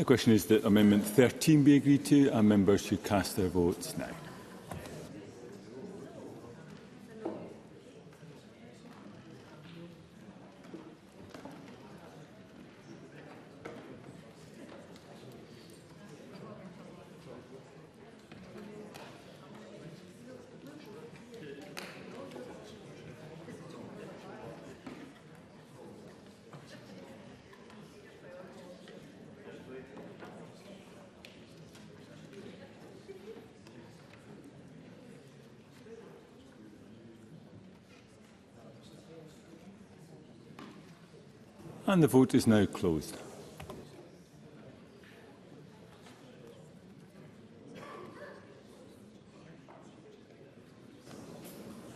The question is that Amendment 13 be agreed to, and members should cast their votes now. And the vote is now closed.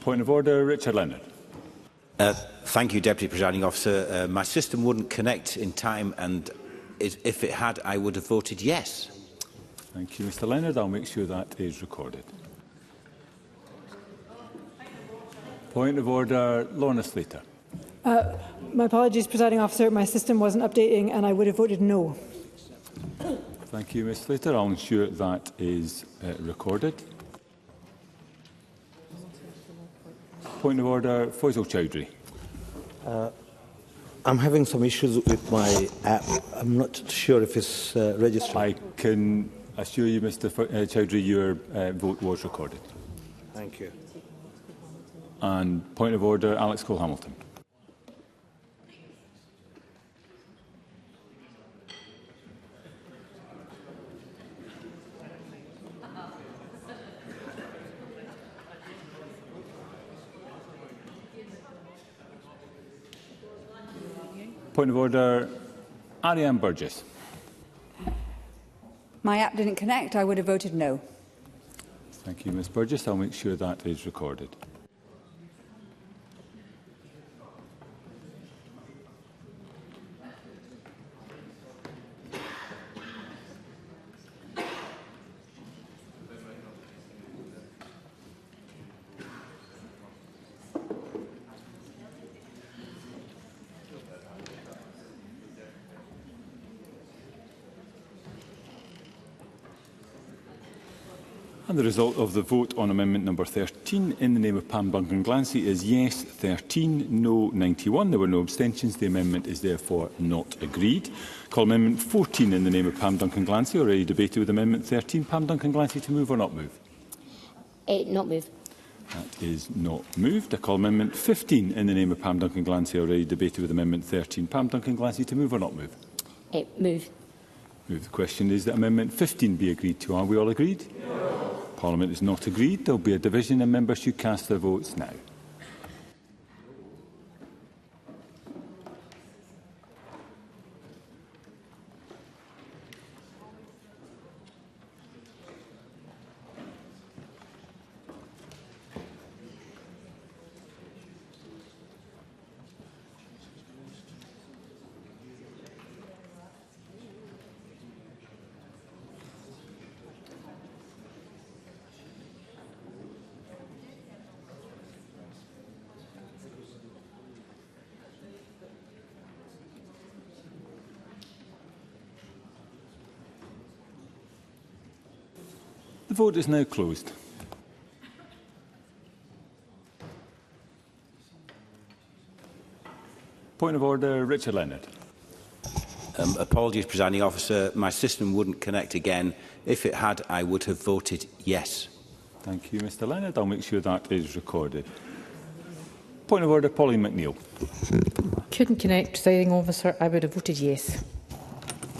Point of order, Richard Leonard. Thank you, Deputy Presiding Officer. My system wouldn't connect in time, and if it had, I would have voted yes. Thank you, Mr Leonard. I'll make sure that is recorded. Point of order, Lorna Slater. My apologies, Presiding Officer. My system wasn't updating and I would have voted no. Thank you, Ms Slater. I'll ensure that is recorded. Point of order, Faisal Chowdhury. I'm having some issues with my app. I'm not sure if it's registered. I can assure you, Mr Chowdhury, your vote was recorded. Thank you. And point of order, Alex Cole-Hamilton. Point of order, Ariane Burgess. My app didn't connect. I would have voted no. Thank you, Ms Burgess. I'll make sure that is recorded. And the result of the vote on amendment number 13 in the name of Pam Duncan-Glancy is yes 13, no 91. There were no abstentions. The amendment is therefore not agreed. Call amendment 14 in the name of Pam Duncan-Glancy, already debated with amendment 13. Pam Duncan-Glancy to move or not move? Not move. That is not moved. I call amendment 15 in the name of Pam Duncan-Glancy, already debated with amendment 13. Pam Duncan-Glancy to move or not move? Move. Move. The question is that amendment 15 be agreed to. Are we all agreed? No. Parliament is not agreed. There will be a division and members should cast their votes now. The vote is now closed. Point of order, Richard Leonard. Apologies, Presiding Officer. My system wouldn't connect again. If it had, I would have voted yes. Thank you, Mr Leonard. I'll make sure that is recorded. Point of order, Pauline McNeill. Couldn't connect, Presiding Officer. I would have voted yes.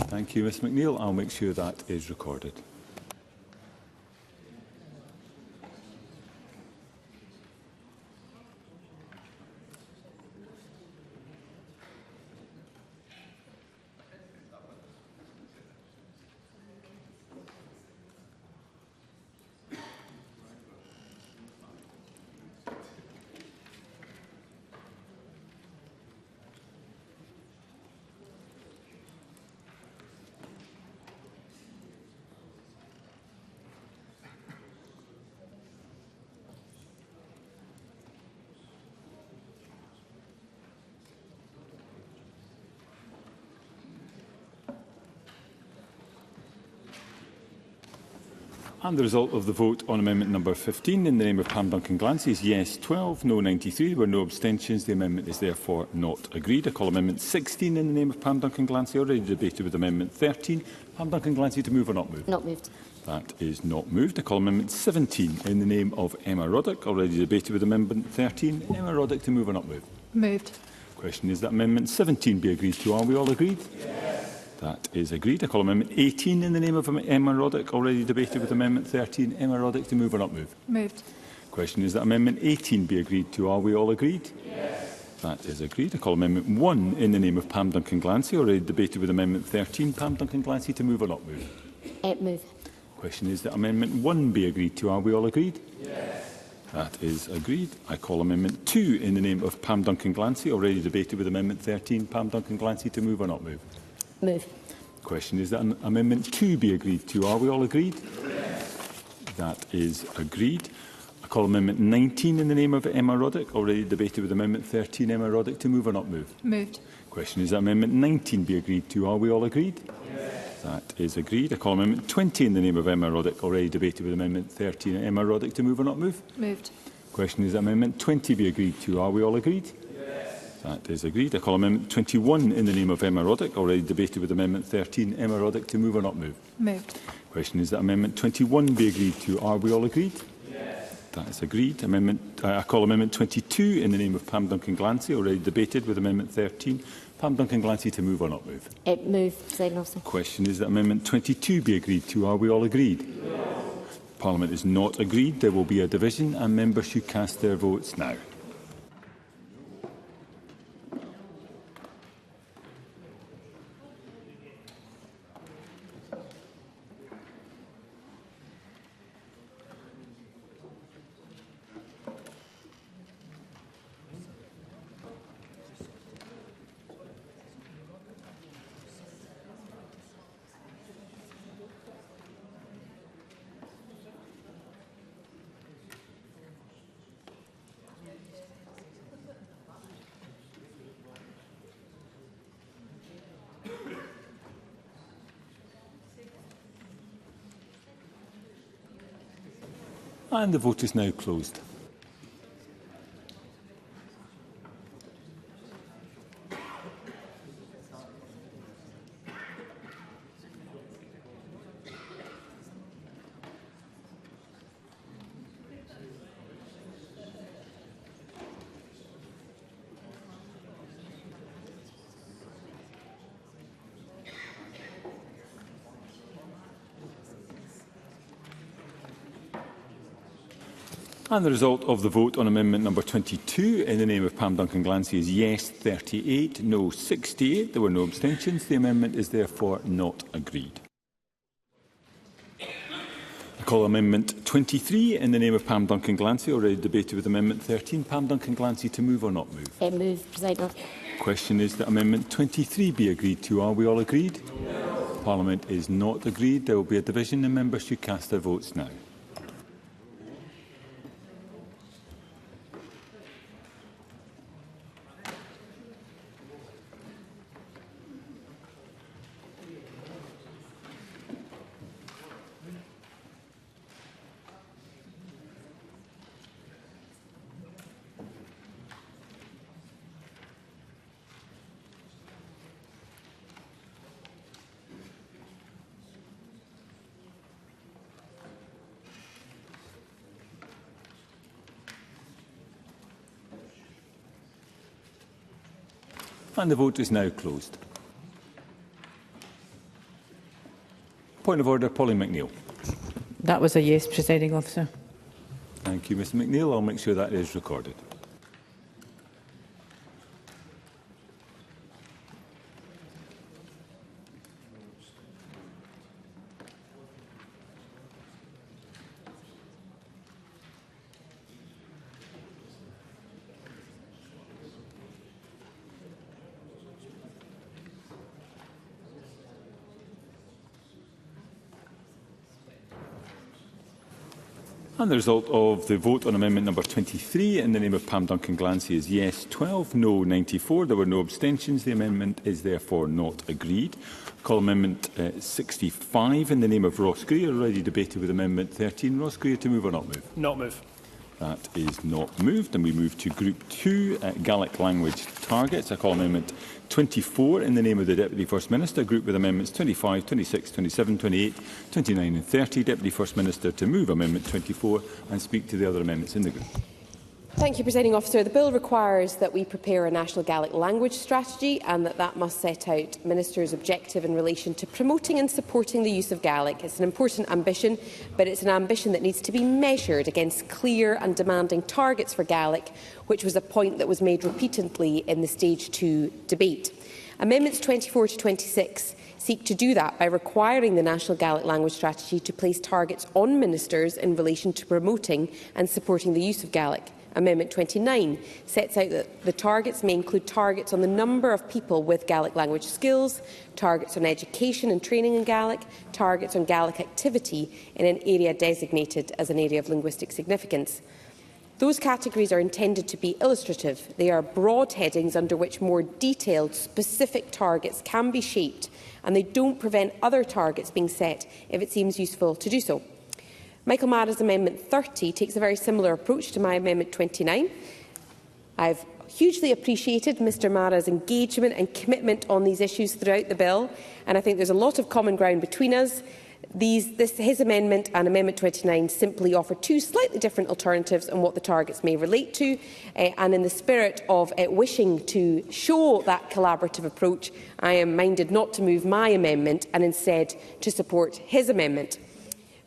Thank you, Ms McNeill. I'll make sure that is recorded. And the result of the vote on amendment number 15 in the name of Pam Duncan-Glancy is yes 12, no 93. There were no abstentions. The amendment is therefore not agreed. I call amendment 16 in the name of Pam Duncan-Glancy, already debated with amendment 13. Pam Duncan-Glancy to move or not move? Not moved. That is not moved. I call amendment 17 in the name of Emma Roddick, already debated with amendment 13. Emma Roddick to move or not move? Moved. Question is that amendment 17 be agreed to. Are we all agreed? Yes. That is agreed. I call amendment 18 in the name of Emma Roddick, already debated with amendment 13. Emma Roddick to move or not move? Moved. Question is that amendment 18 be agreed to. Are we all agreed? Yes. That is agreed. I call amendment 1 in the name of Pam Duncan-Glancy, already debated with amendment 13. Pam Duncan-Glancy to move or not move? Move. Question is that amendment 1 be agreed to. Are we all agreed? Yes. That is agreed. I call amendment 2 in the name of Pam Duncan-Glancy, already debated with amendment 13. Pam Duncan-Glancy to move or not move? Move. Question is that amendment 2 be agreed to. Are we all agreed? Yes. That is agreed. I call amendment 19 in the name of Emma Roddick, already debated with amendment 13. Emma Roddick to move or not move? Moved. Question is that amendment 19 be agreed to. Are we all agreed? Yes. That is agreed. I call amendment 20 in the name of Emma Roddick, already debated with amendment 13. Emma Roddick to move or not move? Moved. Question is that amendment 20 be agreed to. Are we all agreed? That is agreed. I call amendment 21 in the name of Emma Roddick, already debated with amendment 13. Emma Roddick to move or not move? Moved. Question is that amendment 21 be agreed to. Are we all agreed? Yes. That is agreed. I call amendment 22 in the name of Pam Duncan-Glancy, already debated with amendment 13. Pam Duncan-Glancy to move or not move? Move, Presiding Officer. Question is that amendment 22 be agreed to. Are we all agreed? Yes. Parliament is not agreed. There will be a division and members should cast their votes now. And the vote is now closed. And the result of the vote on amendment number 22 in the name of Pam Duncan-Glancy is yes 38, no 68. There were no abstentions. The amendment is therefore not agreed. I call amendment 23 in the name of Pam Duncan-Glancy, already debated with amendment 13. Pam Duncan-Glancy to move or not move? Move, Presiding Officer. Question is that amendment 23 be agreed to. Are we all agreed? Yes. Parliament is not agreed. There will be a division and members should cast their votes now. And the vote is now closed. Point of order, Pauline McNeill. That was a yes, Presiding Officer. Thank you, Mr McNeill. I'll make sure that is recorded. And the result of the vote on amendment number 23 in the name of Pam Duncan-Glancy is yes 12, no 94. There were no abstentions. The amendment is therefore not agreed. Call amendment 65 in the name of Ross Greer, already debated with amendment 13. Ross Greer, to move or not move? Not move. That is not moved. And we move to Group 2, Gaelic language targets. I call amendment 24 in the name of the Deputy First Minister, group with amendments 25, 26, 27, 28, 29 and 30. Deputy First Minister to move amendment 24 and speak to the other amendments in the group. Thank you, Presiding Officer. The bill requires that we prepare a national Gaelic language strategy and that must set out Minister's objective in relation to promoting and supporting the use of Gaelic. It's an important ambition, but it's an ambition that needs to be measured against clear and demanding targets for Gaelic, which was a point that was made repeatedly in the Stage 2 debate. Amendments 24 to 26 seek to do that by requiring the National Gaelic Language Strategy to place targets on ministers in relation to promoting and supporting the use of Gaelic. Amendment 29 sets out that the targets may include targets on the number of people with Gaelic language skills, targets on education and training in Gaelic, targets on Gaelic activity in an area designated as an area of linguistic significance. Those categories are intended to be illustrative. They are broad headings under which more detailed, specific targets can be shaped, and they don't prevent other targets being set if it seems useful to do so. Michael Mara's Amendment 30 takes a very similar approach to my Amendment 29. I've hugely appreciated Mr Mara's engagement and commitment on these issues throughout the bill, and I think there's a lot of common ground between us. His amendment and Amendment 29 simply offer two slightly different alternatives on what the targets may relate to, and in the spirit of wishing to show that collaborative approach, I am minded not to move my amendment and instead to support his amendment.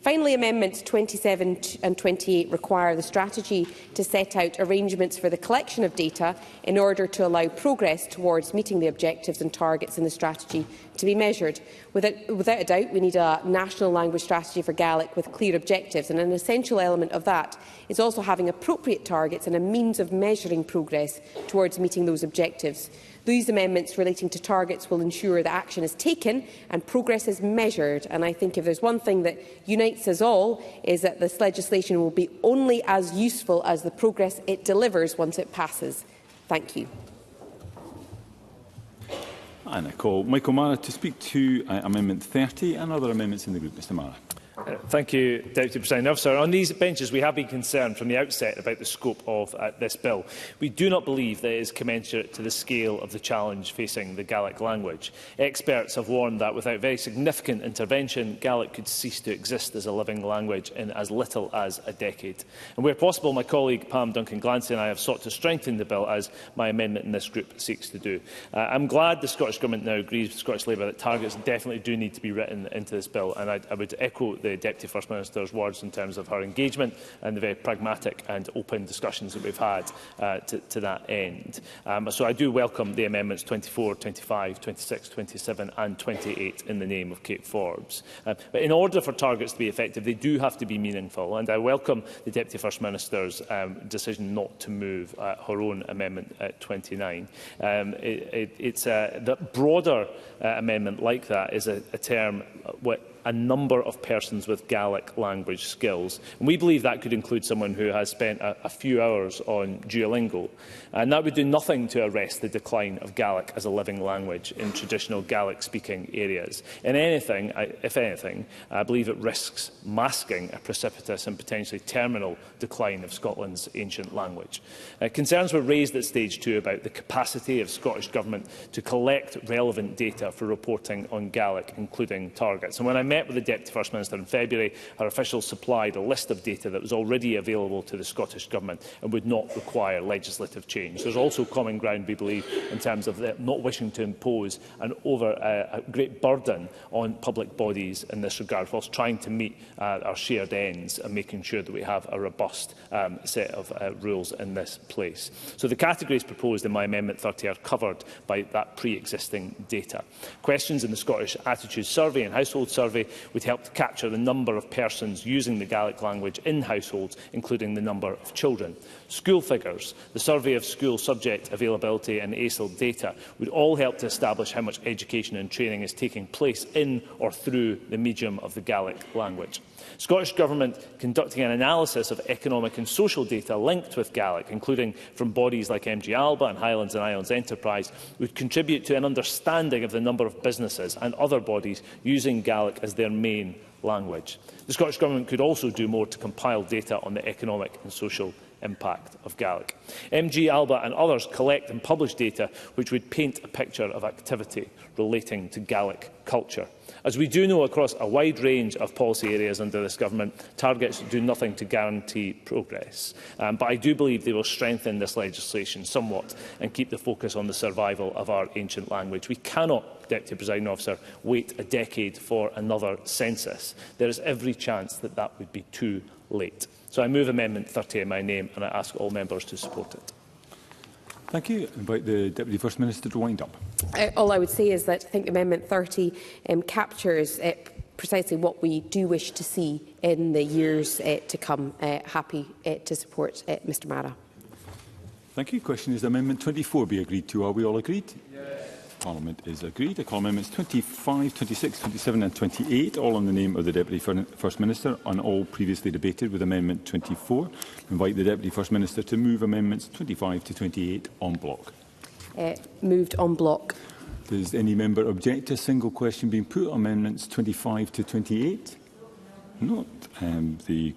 Finally, Amendments 27 and 28 require the strategy to set out arrangements for the collection of data in order to allow progress towards meeting the objectives and targets in the strategy to be measured. Without a doubt, we need a national language strategy for Gaelic with clear objectives, and an essential element of that is also having appropriate targets and a means of measuring progress towards meeting those objectives. These amendments relating to targets will ensure that action is taken and progress is measured, and I think if there's one thing that unites us all is that this legislation will be only as useful as the progress it delivers once it passes. Thank you. And I call Michael Mara to speak to Amendment 30 and other amendments in the group. Mr Mara. Thank you, Deputy Presiding Officer. On these benches, we have been concerned from the outset about the scope of this bill. We do not believe that it is commensurate to the scale of the challenge facing the Gaelic language. Experts have warned that without very significant intervention, Gaelic could cease to exist as a living language in as little as a decade. And where possible, my colleague Pam Duncan-Glancy and I have sought to strengthen the bill, as my amendment in this group seeks to do. I'm glad the Scottish Government now agrees with Scottish Labour that targets definitely do need to be written into this bill, and I would echo the Deputy First Minister's words in terms of her engagement and the very pragmatic and open discussions that we've had to that end. So I do welcome the amendments 24, 25, 26, 27 and 28 in the name of Kate Forbes. But in order for targets to be effective, they do have to be meaningful, and I welcome the Deputy First Minister's decision not to move her own amendment 29. The broader amendment like that is a term a number of persons with Gaelic language skills. And we believe that could include someone who has spent a few hours on Duolingo. And that would do nothing to arrest the decline of Gaelic as a living language in traditional Gaelic-speaking areas. If anything, I believe it risks masking a precipitous and potentially terminal decline of Scotland's ancient language. Concerns were raised at Stage 2 about the capacity of Scottish Government to collect relevant data for reporting on Gaelic, including targets. And when I met with the Deputy First Minister in February, her officials supplied a list of data that was already available to the Scottish Government and would not require legislative change. There is also common ground, we believe, in terms of not wishing to impose a great burden on public bodies in this regard, whilst trying to meet our shared ends and making sure that we have a robust set of rules in this place. So the categories proposed in my Amendment 30 are covered by that pre-existing data. Questions in the Scottish Attitudes Survey and Household Survey would help to capture the number of persons using the Gaelic language in households, including the number of children. School figures, the survey of school subject availability and ACIL data would all help to establish how much education and training is taking place in or through the medium of the Gaelic language. Scottish Government conducting an analysis of economic and social data linked with Gaelic, including from bodies like MG Alba and Highlands and Islands Enterprise, would contribute to an understanding of the number of businesses and other bodies using Gaelic as their main language. The Scottish Government could also do more to compile data on the economic and social impact of Gaelic. MG Alba and others collect and publish data which would paint a picture of activity relating to Gaelic culture. As we do know across a wide range of policy areas under this Government, targets do nothing to guarantee progress. But I do believe they will strengthen this legislation somewhat and keep the focus on the survival of our ancient language. We cannot, Deputy Presiding Officer, wait a decade for another census. There is every chance that that would be too late. So I move Amendment 30 in my name, and I ask all members to support it. Thank you. I invite the Deputy First Minister to wind up. All I would say is that I think Amendment 30 captures precisely what we do wish to see in the years to come. Happy to support Mr Mara. Thank you. Question is Amendment 24 be agreed to. Are we all agreed? Yes. Parliament is agreed. I call Amendments 25, 26, 27 and 28, all in the name of the Deputy First Minister, and all previously debated with Amendment 24. I invite the Deputy First Minister to move Amendments 25 to 28 en bloc. Moved en bloc. Does any member object to a single question being put on Amendments 25 to 28? Not. The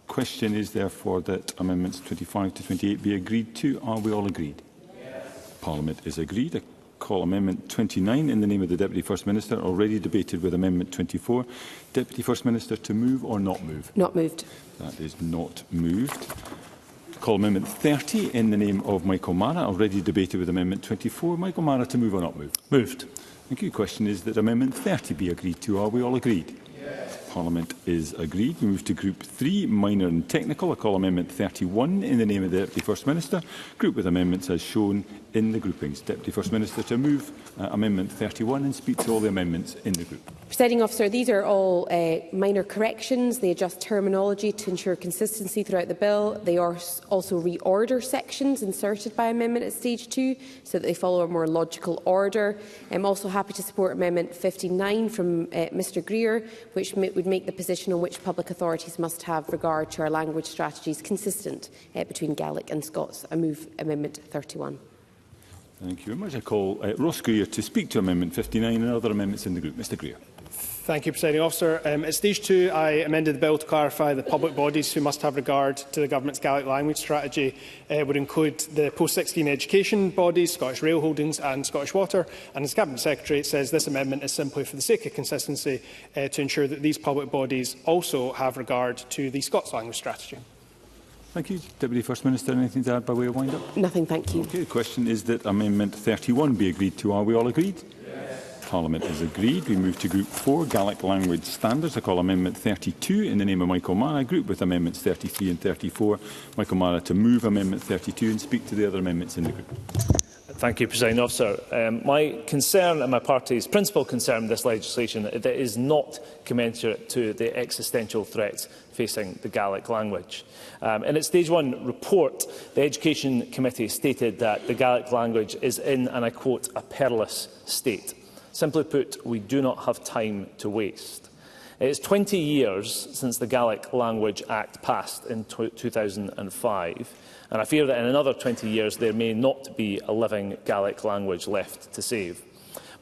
question is therefore that Amendments 25 to 28 be agreed to. Are we all agreed? Yes. Parliament is agreed. I call Amendment 29 in the name of the Deputy First Minister, already debated with Amendment 24. Deputy First Minister to move or not move? Not moved. That is not moved. Call Amendment 30 in the name of Michael Mara, already debated with Amendment 24. Michael Mara to move or not move? Moved. Thank you. The question is that Amendment 30 be agreed to. Are we all agreed? Yes. Parliament is agreed. We move to Group 3, Minor and Technical. I call Amendment 31 in the name of the Deputy First Minister. Group with amendments as shown in the groupings. Deputy First Minister to move Amendment 31 and speak to all the amendments in the group. Presiding Officer, these are all minor corrections. They adjust terminology to ensure consistency throughout the bill. They also reorder sections inserted by amendment at stage 2 so that they follow a more logical order. I'm also happy to support Amendment 59 from Mr Greer, which would make the position on which public authorities must have regard to our language strategies consistent between Gaelic and Scots. I move Amendment 31. Thank you very much. I call Ross Greer to speak to Amendment 59 and other amendments in the group. Mr Greer. Thank you, Presiding Officer. At stage 2, I amended the bill to clarify that public bodies who must have regard to the Government's Gaelic language strategy would include the post-16 education bodies, Scottish Rail Holdings and Scottish Water. And as Cabinet Secretary says, this amendment is simply for the sake of consistency to ensure that these public bodies also have regard to the Scots language strategy. Thank you. Deputy First Minister, anything to add by way of wind-up? Nothing, thank you. Okay, the question is that Amendment 31 be agreed to. Are we all agreed? Yes. Parliament is agreed. We move to Group 4, Gaelic Language Standards. I call Amendment 32 in the name of Michael Mara. Group with Amendments 33 and 34. Michael Mara to move Amendment 32 and speak to the other amendments in the group. Thank you, Presiding Officer. My concern and my party's principal concern with this legislation that it is not commensurate to the existential threats facing the Gaelic language. In its Stage 1 report, the Education Committee stated that the Gaelic language is in, and I quote, a perilous state. Simply put, we do not have time to waste. It is 20 years since the Gaelic Language Act passed in 2005. And I fear that in another 20 years there may not be a living Gaelic language left to save.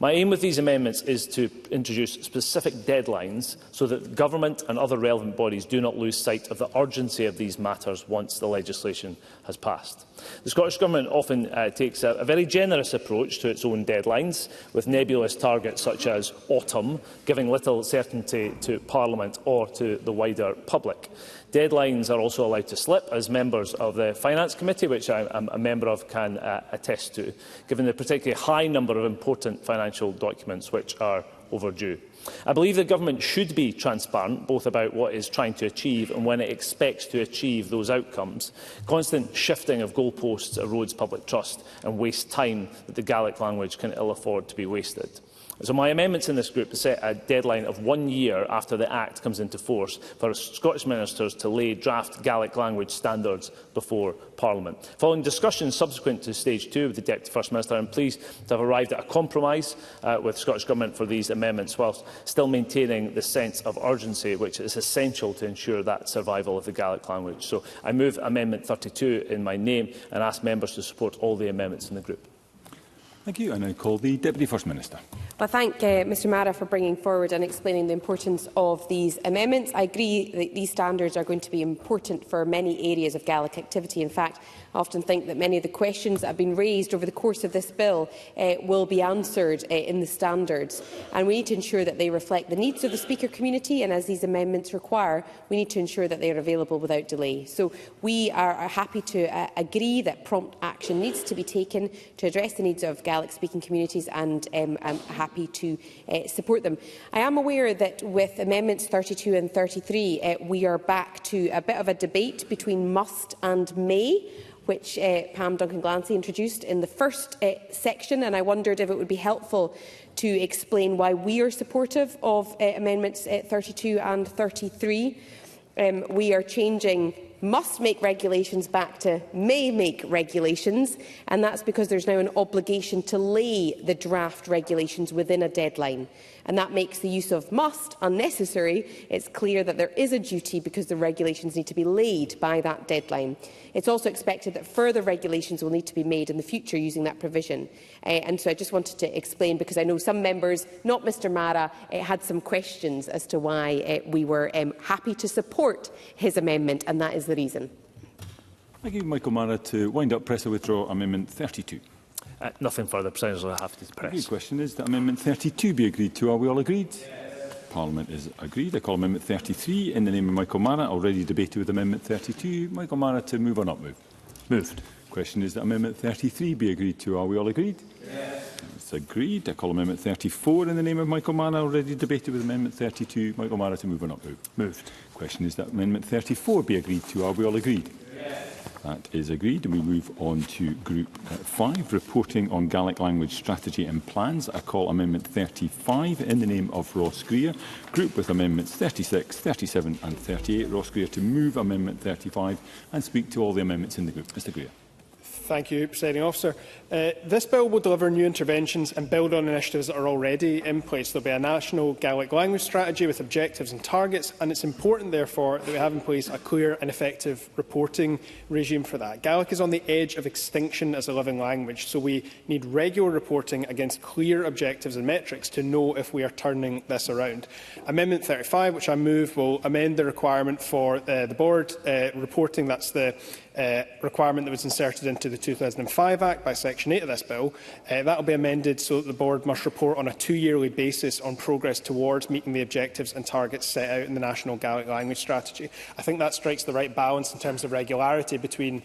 My aim with these amendments is to introduce specific deadlines so that government and other relevant bodies do not lose sight of the urgency of these matters once the legislation has passed. The Scottish Government often takes a very generous approach to its own deadlines, with nebulous targets such as autumn, giving little certainty to Parliament or to the wider public. Deadlines are also allowed to slip, as members of the Finance Committee, which I am a member of, can attest to, given the particularly high number of important financial documents which are overdue. I believe the Government should be transparent both about what it is trying to achieve and when it expects to achieve those outcomes. Constant shifting of goalposts erodes public trust and wastes time that the Gaelic language can ill afford to be wasted. So my amendments in this group set a deadline of 1 year after the Act comes into force for Scottish ministers to lay draft Gaelic language standards before Parliament. Following discussions subsequent to stage 2 with the Deputy First Minister, I am pleased to have arrived at a compromise with the Scottish Government for these amendments, whilst still maintaining the sense of urgency which is essential to ensure that survival of the Gaelic language. So I move Amendment 32 in my name and ask members to support all the amendments in the group. Thank you. I now call the Deputy First Minister. Well, I thank Mr Mara for bringing forward and explaining the importance of these amendments. I agree that these standards are going to be important for many areas of Gaelic activity. In fact, I often think that many of the questions that have been raised over the course of this bill will be answered in the standards. And we need to ensure that they reflect the needs of the speaker community, and as these amendments require, we need to ensure that they are available without delay. So we are happy to agree that prompt action needs to be taken to address the needs of Gaelic-speaking communities, and I'm happy to support them. I am aware that with Amendments 32 and 33, we are back to a bit of a debate between must and may, which Pam Duncan-Glancy introduced in the first section, and I wondered if it would be helpful to explain why we are supportive of Amendments 32 and 33. We are changing must make regulations back to may make regulations, and that's because there's now an obligation to lay the draft regulations within a deadline. And that makes the use of must unnecessary. It's clear that there is a duty because the regulations need to be laid by that deadline. It's also expected that further regulations will need to be made in the future using that provision. And so I just wanted to explain, because I know some members, not Mr Mara, had some questions as to why we were happy to support his amendment, and that is the reason. Thank you, Michael Mara. To wind up, press or withdraw Amendment 32. Nothing further, President. I have to press. The question is that Amendment 32 be agreed to. Are we all agreed? Yes. Parliament is agreed. I call Amendment 33 in the name of Michael Mara. Already debated with Amendment 32. Michael Mara to move or not move? Moved. The question is that Amendment 33 be agreed to. Are we all agreed? Yes. It's agreed. I call Amendment 34 in the name of Michael Mara. Already debated with Amendment 32. Michael Mara to move or not move? Moved. The question is that Amendment 34 be agreed to. Are we all agreed? Yes. That is agreed, and we move on to Group 5, reporting on Gaelic language strategy and plans. I call Amendment 35 in the name of Ross Greer. Group with Amendments 36, 37 and 38. Ross Greer to move Amendment 35 and speak to all the amendments in the group. Mr Greer. Thank you, Presiding Officer. This bill will deliver new interventions and build on initiatives that are already in place. There will be a national Gaelic language strategy with objectives and targets, and it's important, therefore, that we have in place a clear and effective reporting regime for that. Gaelic is on the edge of extinction as a living language, so we need regular reporting against clear objectives and metrics to know if we are turning this around. Amendment 35, which I move, will amend the requirement for the board reporting. That's the requirement that was inserted into the 2005 Act by Section 8 of this bill. That will be amended so that the board must report on a 2-yearly basis on progress towards meeting the objectives and targets set out in the National Gaelic Language Strategy. I think that strikes the right balance in terms of regularity between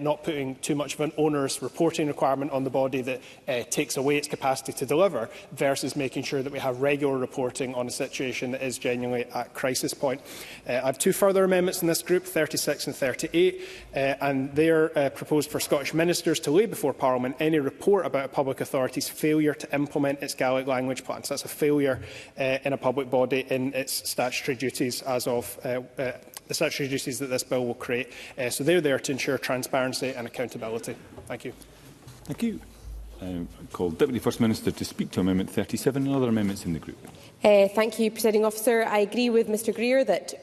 not putting too much of an onerous reporting requirement on the body that takes away its capacity to deliver, versus making sure that we have regular reporting on a situation that is genuinely at crisis point. I have 2 further amendments in this group, 36 and 38. And they are proposed for Scottish ministers to lay before Parliament any report about a public authority's failure to implement its Gaelic language plans. That's a failure in a public body in its statutory duties as of the statutory duties that this bill will create. So they're there to ensure transparency and accountability. Thank you. Thank you. I call Deputy First Minister to speak to Amendment 37 and other amendments in the group. Thank you, Presiding Officer. I agree with Mr Greer that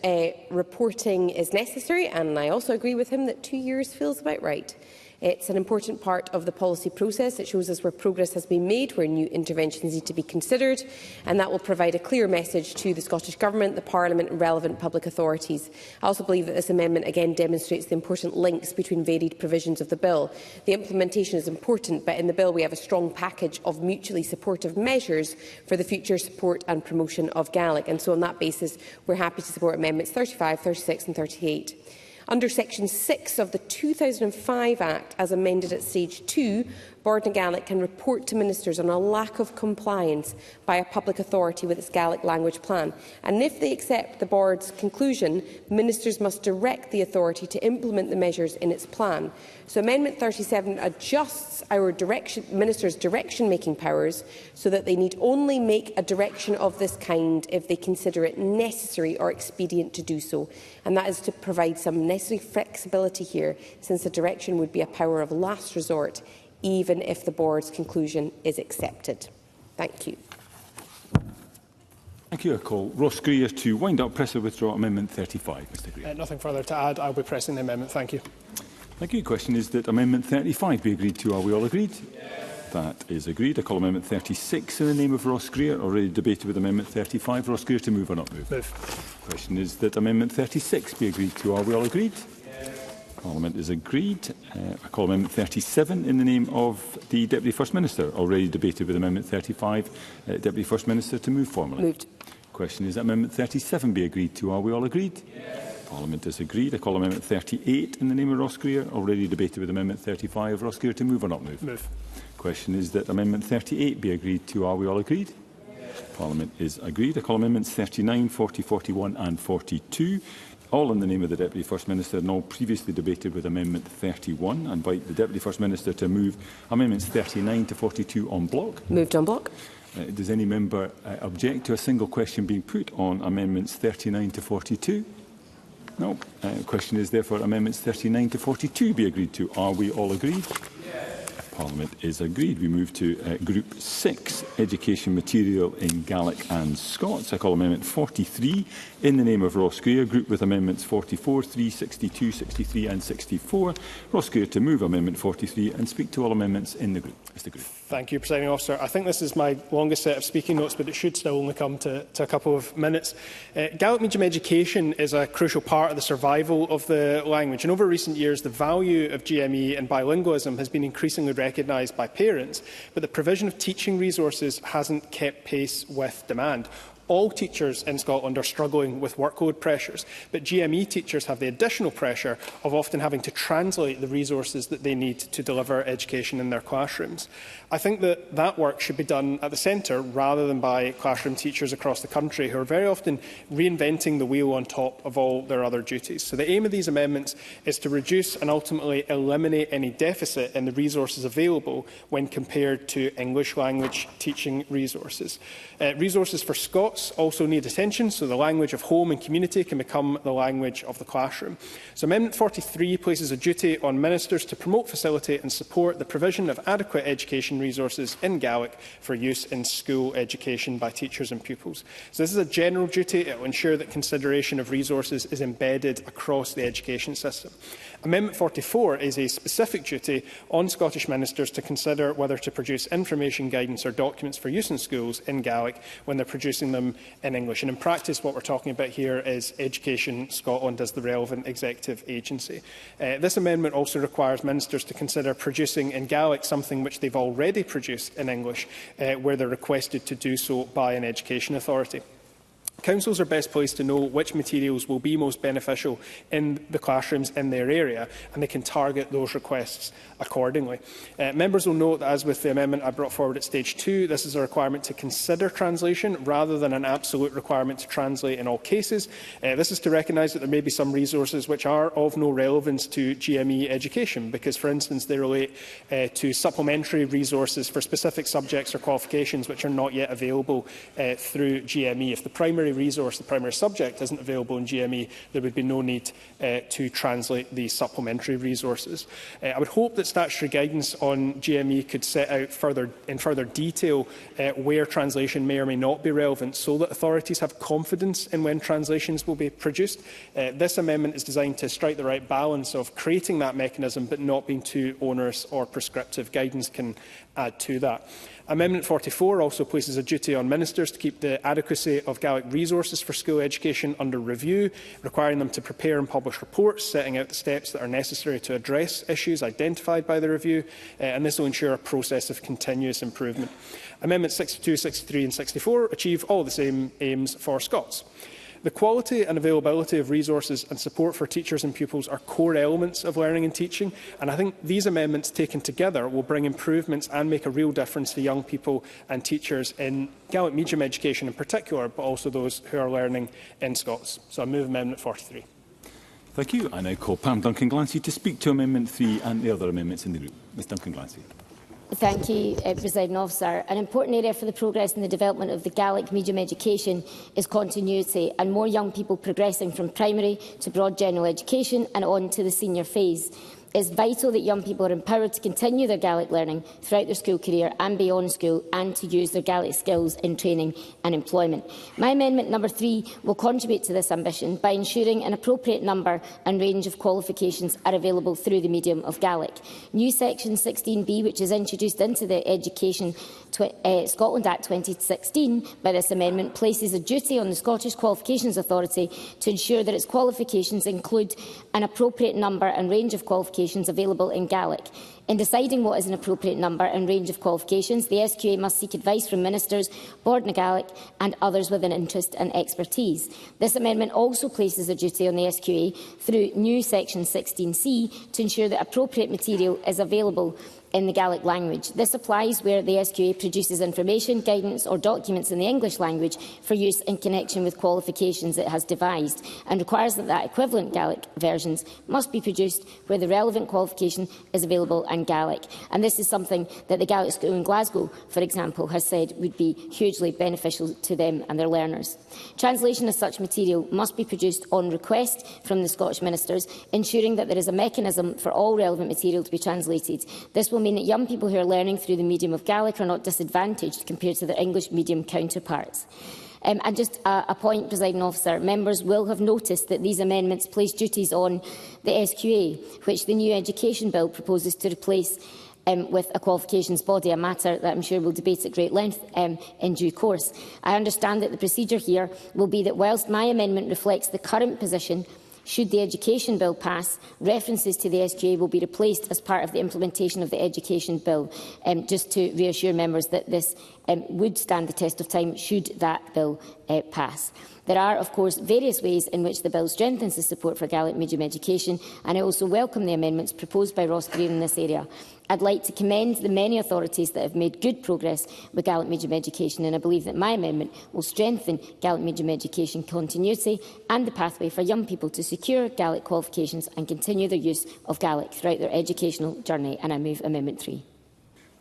reporting is necessary, and I also agree with him that 2 years feels about right. It's an important part of the policy process. It shows us where progress has been made, where new interventions need to be considered, and that will provide a clear message to the Scottish Government, the Parliament and relevant public authorities. I also believe that this amendment again demonstrates the important links between varied provisions of the bill. The implementation is important, but in the bill we have a strong package of mutually supportive measures for the future support and promotion of Gaelic, and so on that basis we're happy to support amendments 35, 36 and 38. Under Section 6 of the 2005 Act, as amended at Stage 2, Bord na Gaelic can report to ministers on a lack of compliance by a public authority with its Gaelic language plan. And if they accept the board's conclusion, ministers must direct the authority to implement the measures in its plan. So Amendment 37 adjusts our ministers' direction-making powers so that they need only make a direction of this kind if they consider it necessary or expedient to do so. And that is to provide some necessary flexibility here, since the direction would be a power of last resort, even if the board's conclusion is accepted. Thank you. Thank you. I call Ross Greer to wind up, press or withdraw Amendment 35. Mr Greer. Nothing further to add. I'll be pressing the amendment. Thank you. Thank you. The question is that Amendment 35 be agreed to. Are we all agreed? Yes. That is agreed. I call Amendment 36 in the name of Ross Greer. Already debated with Amendment 35. Ross Greer to move or not move? Move. The question is that Amendment 36 be agreed to. Are we all agreed? Yes. Parliament is agreed. I call Amendment 37 in the name of the Deputy First Minister. Already debated with Amendment 35. Deputy First Minister to move formally. Moved. The question is that Amendment 37 be agreed to. Are we all agreed? Yes. Parliament is agreed. I call Amendment 38 in the name of Ross Greer. Already debated with Amendment 35. Ross Greer to move or not move? Move. The question is that Amendment 38 be agreed to. Are we all agreed? Yes. Parliament is agreed. I call Amendments 39, 40, 41 and 42. All in the name of the Deputy First Minister and all previously debated with Amendment 31. I invite the Deputy First Minister to move Amendments 39 to 42 en bloc. Moved en bloc. Does any member object to a single question being put on Amendments 39 to 42? No. The question is therefore Amendments 39 to 42 be agreed to. Are we all agreed? Yes. Parliament is agreed. We move to Group 6, Education Material in Gaelic and Scots. I call Amendment 43 in the name of Ross Greer, grouped with Amendments 44, 3, 62, 63 and 64. Ross Greer to move Amendment 43 and speak to all amendments in the group. Mr Greer. Thank you, Presiding Officer. I think this is my longest set of speaking notes, but it should still only come to a couple of minutes. Gaelic medium education is a crucial part of the survival of the language, and over recent years the value of GME and bilingualism has been increasingly recognised by parents, but the provision of teaching resources hasn't kept pace with demand. All teachers in Scotland are struggling with workload pressures, but GME teachers have the additional pressure of often having to translate the resources that they need to deliver education in their classrooms. I think that work should be done at the centre rather than by classroom teachers across the country who are very often reinventing the wheel on top of all their other duties. So the aim of these amendments is to reduce and ultimately eliminate any deficit in the resources available when compared to English language teaching resources. Resources for Scots also need attention, so the language of home and community can become the language of the classroom. So Amendment 43 places a duty on ministers to promote, facilitate and support the provision of adequate education resources in Gaelic for use in school education by teachers and pupils. So this is a general duty. It will ensure that consideration of resources is embedded across the education system. Amendment 44 is a specific duty on Scottish ministers to consider whether to produce information, guidance or documents for use in schools in Gaelic when they're producing them in English. And in practice, what we're talking about here is Education Scotland as the relevant executive agency. This amendment also requires ministers to consider producing in Gaelic something which they've already produced in English, where they're requested to do so by an education authority. Councils are best placed to know which materials will be most beneficial in the classrooms in their area, and they can target those requests accordingly. Members will note that, as with the amendment I brought forward at stage 2, this is a requirement to consider translation rather than an absolute requirement to translate in all cases. This is to recognise that there may be some resources which are of no relevance to GME education because, for instance, they relate to supplementary resources for specific subjects or qualifications which are not yet available through GME. If the primary resource, the primary subject, isn't available in GME, there would be no need to translate the supplementary resources. I would hope that statutory guidance on GME could set out in further detail where translation may or may not be relevant, so that authorities have confidence in when translations will be produced. This amendment is designed to strike the right balance of creating that mechanism but not being too onerous or prescriptive. Guidance can add to that. Amendment 44 also places a duty on ministers to keep the adequacy of Gaelic resources for school education under review, requiring them to prepare and publish reports setting out the steps that are necessary to address issues identified by the review, and this will ensure a process of continuous improvement. Amendments 62, 63 and 64 achieve all the same aims for Scots. The quality and availability of resources and support for teachers and pupils are core elements of learning and teaching, and I think these amendments taken together will bring improvements and make a real difference to young people and teachers in Gaelic medium education in particular, but also those who are learning in Scots. So I move Amendment 43. Thank you. I now call Pam Duncan-Glancy to speak to Amendment 3 and the other amendments in the group. Ms Duncan-Glancy. Thank you, Presiding Officer. An important area for the progress in the development of the Gaelic medium education is continuity and more young people progressing from primary to broad general education and on to the senior phase. It is vital that young people are empowered to continue their Gaelic learning throughout their school career and beyond school, and to use their Gaelic skills in training and employment. My amendment number 3 will contribute to this ambition by ensuring an appropriate number and range of qualifications are available through the medium of Gaelic. New section 16B, which is introduced into the Education Scotland Act 2016 by this amendment, places a duty on the Scottish Qualifications Authority to ensure that its qualifications include an appropriate number and range of qualifications available in Gaelic. In deciding what is an appropriate number and range of qualifications, the SQA must seek advice from ministers, Bord na Gaelic and others with an interest and expertise. This amendment also places a duty on the SQA through new section 16C to ensure that appropriate material is available in the Gaelic language. This applies where the SQA produces information, guidance or documents in the English language for use in connection with qualifications it has devised, and requires that equivalent Gaelic versions must be produced where the relevant qualification is available in Gaelic. And this is something that the Gaelic School in Glasgow, for example, has said would be hugely beneficial to them and their learners. Translation of such material must be produced on request from the Scottish ministers, ensuring that there is a mechanism for all relevant material to be translated. This will mean that young people who are learning through the medium of Gaelic are not disadvantaged compared to their English medium counterparts. And just a point, Presiding Officer, members will have noticed that these amendments place duties on the SQA, which the new Education Bill proposes to replace with a qualifications body, a matter that I'm sure we'll debate at great length in due course. I understand that the procedure here will be that whilst my amendment reflects the current position, should the Education Bill pass, references to the SQA will be replaced as part of the implementation of the Education Bill, just to reassure members that this would stand the test of time should that bill pass. There are, of course, various ways in which the bill strengthens the support for Gaelic medium education, and I also welcome the amendments proposed by Ross Greer in this area. I'd like to commend the many authorities that have made good progress with Gaelic medium education, and I believe that my amendment will strengthen Gaelic medium education continuity and the pathway for young people to secure Gaelic qualifications and continue their use of Gaelic throughout their educational journey. And I move Amendment 3.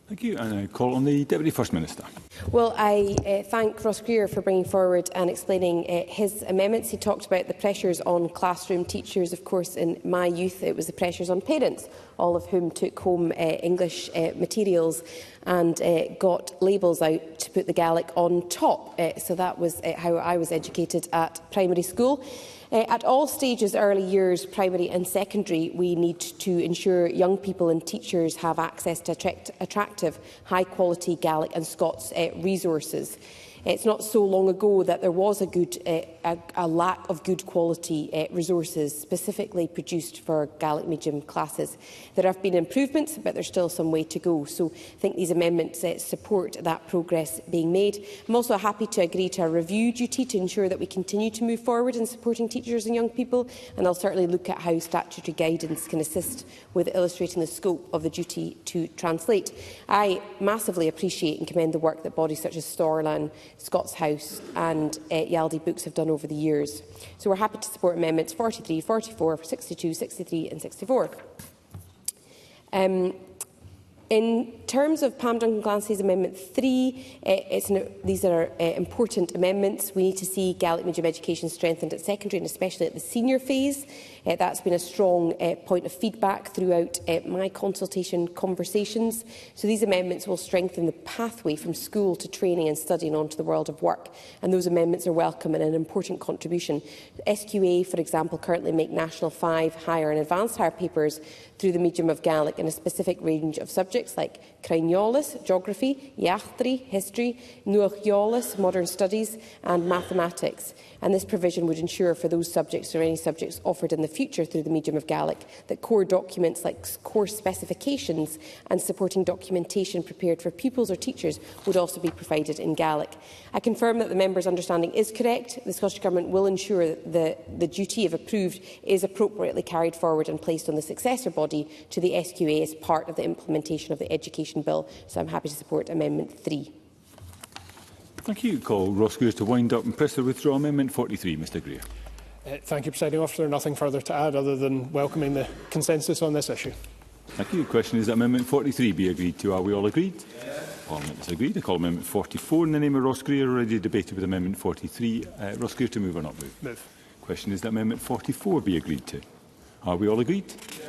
Thank you. And I call on the Deputy First Minister. Well, I thank Ross Greer for bringing forward and explaining his amendments. He talked about the pressures on classroom teachers. Of course, in my youth, it was the pressures on parents, all of whom took home English materials and got labels out to put the Gaelic on top. So that was how I was educated at primary school. At all stages, early years, primary and secondary, we need to ensure young people and teachers have access to attractive, high-quality Gaelic and Scots resources. It's not so long ago that there was a lack of good quality resources specifically produced for Gaelic medium classes. There have been improvements, but there's still some way to go. So I think these amendments support that progress being made. I'm also happy to agree to a review duty to ensure that we continue to move forward in supporting teachers and young people, and I'll certainly look at how statutory guidance can assist with illustrating the scope of the duty to translate. I massively appreciate and commend the work that bodies such as Storlan, Scots House and Yaldi Books have done over the years. So we're happy to support amendments 43, 44, 62, 63 and 64. In terms of Pam Duncan-Glancy's Amendment 3, these are important amendments. We need to see Gaelic medium education strengthened at secondary and especially at the senior phase. That's been a strong point of feedback throughout my consultation conversations. So these amendments will strengthen the pathway from school to training and studying onto the world of work. And those amendments are welcome and an important contribution. SQA, for example, currently make National 5 higher and advanced higher papers through the medium of Gaelic in a specific range of subjects. subjects like craniolus, geography, iachtri, history, nuachiolus, modern studies and mathematics. And this provision would ensure for those subjects or any subjects offered in the future through the medium of Gaelic that core documents like course specifications and supporting documentation prepared for pupils or teachers would also be provided in Gaelic. I confirm that the member's understanding is correct. The Scottish Government will ensure that the duty, if approved, is appropriately carried forward and placed on the successor body to the SQA as part of the implementation of the Education Bill. So I'm happy to support Amendment 3. Thank you. Call Ross Greer to wind up and press the withdraw Amendment 43. Mr Greer. Thank you, Presiding Officer. Nothing further to add other than welcoming the consensus on this issue. Thank you. The question is that Amendment 43 be agreed to. Are we all agreed? Yes. Parliament is agreed. I call Amendment 44 in the name of Ross Greer, already debated with Amendment 43. Ross Greer to move or not move? Move. The question is that Amendment 44 be agreed to. Are we all agreed? Yes.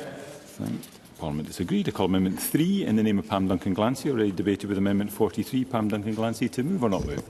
Thank you. Parliament is agreed. I call Amendment 3 in the name of Pam Duncan-Glancy, already debated with Amendment 43. Pam Duncan-Glancy to move or not move?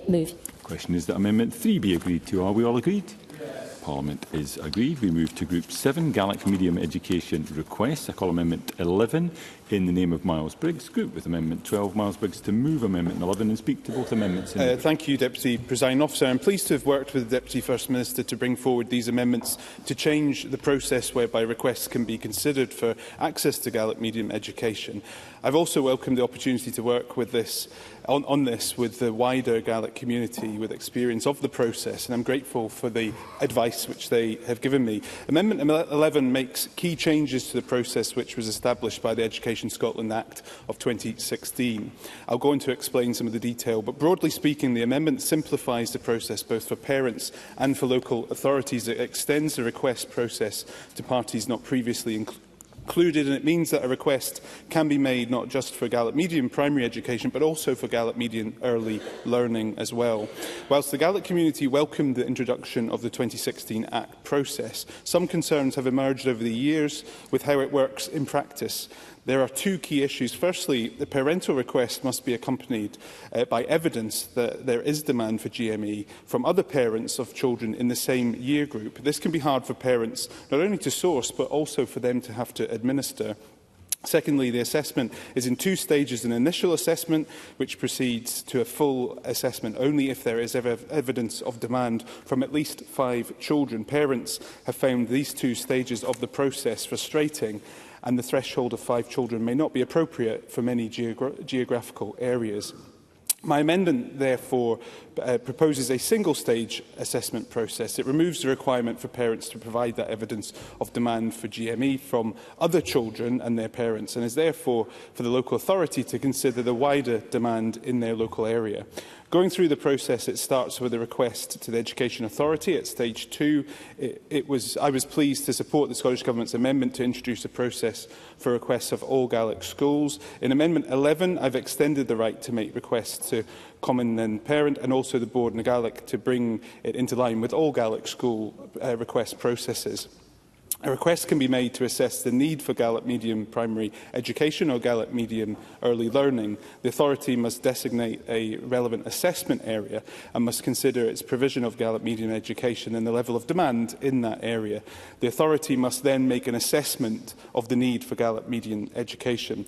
Move. The question is that Amendment 3 be agreed to. Are we all agreed? Yes. Parliament is agreed. We move to Group 7, Gaelic Medium Education Requests. I call Amendment 11 in the name of Miles Briggs. Group with Amendment 12. Miles Briggs to move Amendment 11 and speak to both amendments. Thank you, Deputy Presiding Officer. I'm pleased to have worked with the Deputy First Minister to bring forward these amendments to change the process whereby requests can be considered for access to Gaelic medium education. I've also welcomed the opportunity to work with this on this with the wider Gaelic community with experience of the process, and I'm grateful for the advice which they have given me. Amendment 11 makes key changes to the process which was established by the Education Scotland Act of 2016. I'll go on to explain some of the detail, but broadly speaking, the amendment simplifies the process both for parents and for local authorities. It extends the request process to parties not previously included, and it means that a request can be made not just for Gaelic medium primary education but also for Gaelic medium early learning as well. Whilst the Gaelic community welcomed the introduction of the 2016 Act process, some concerns have emerged over the years with how it works in practice. There are two key issues. Firstly, the parental request must be accompanied by evidence that there is demand for GME from other parents of children in the same year group. This can be hard for parents not only to source but also for them to have to administer. Secondly, the assessment is in two stages: an initial assessment, which proceeds to a full assessment only if there is evidence of demand from at least 5 children. Parents have found these two stages of the process frustrating, and the threshold of 5 children may not be appropriate for many geographical areas. My amendment, therefore, proposes a single-stage assessment process. It removes the requirement for parents to provide that evidence of demand for GME from other children and their parents, and is therefore for the local authority to consider the wider demand in their local area. Going through the process, it starts with a request to the Education Authority at stage 2. I was pleased to support the Scottish Government's amendment to introduce a process for requests of all Gaelic schools. In Amendment 11, I've extended the right to make requests to Common and Parent and also the Board in Gaelic to bring it into line with all Gaelic school request processes. A request can be made to assess the need for Gaelic medium primary education or Gaelic medium early learning. The authority must designate a relevant assessment area and must consider its provision of Gaelic medium education and the level of demand in that area. The authority must then make an assessment of the need for Gaelic medium education.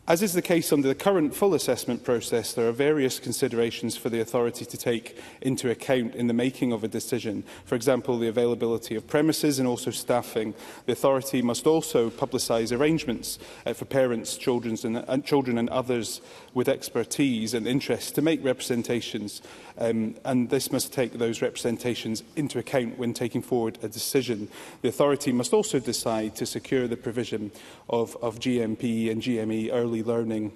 As is the case under the current full assessment process, there are various considerations for the authority to take into account in the making of a decision. For example, the availability of premises and also staffing. The authority must also publicise arrangements for parents, children and others with expertise and interest to make representations, and this must take those representations into account when taking forward a decision. The authority must also decide to secure the provision of GMP and GME early learning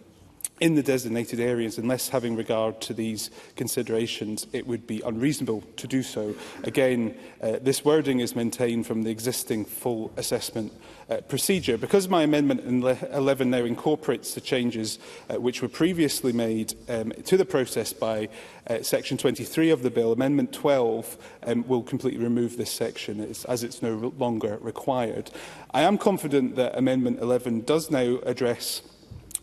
in the designated areas, unless having regard to these considerations it would be unreasonable to do so. Again, this wording is maintained from the existing full assessment procedure. Because my amendment 11 now incorporates the changes which were previously made to the process by section 23 of the bill, Amendment 12 will completely remove this section as it's no longer required. I am confident that Amendment 11 does now address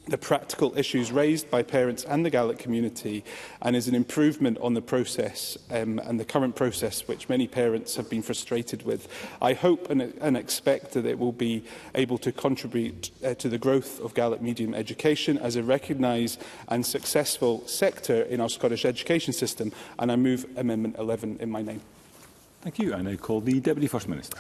the practical issues raised by parents and the Gaelic community, and is an improvement on the process and the current process which many parents have been frustrated with. I hope and expect that it will be able to contribute to the growth of Gaelic medium education as a recognised and successful sector in our Scottish education system, and I move Amendment 11 in my name. Thank you. I now call the Deputy First Minister.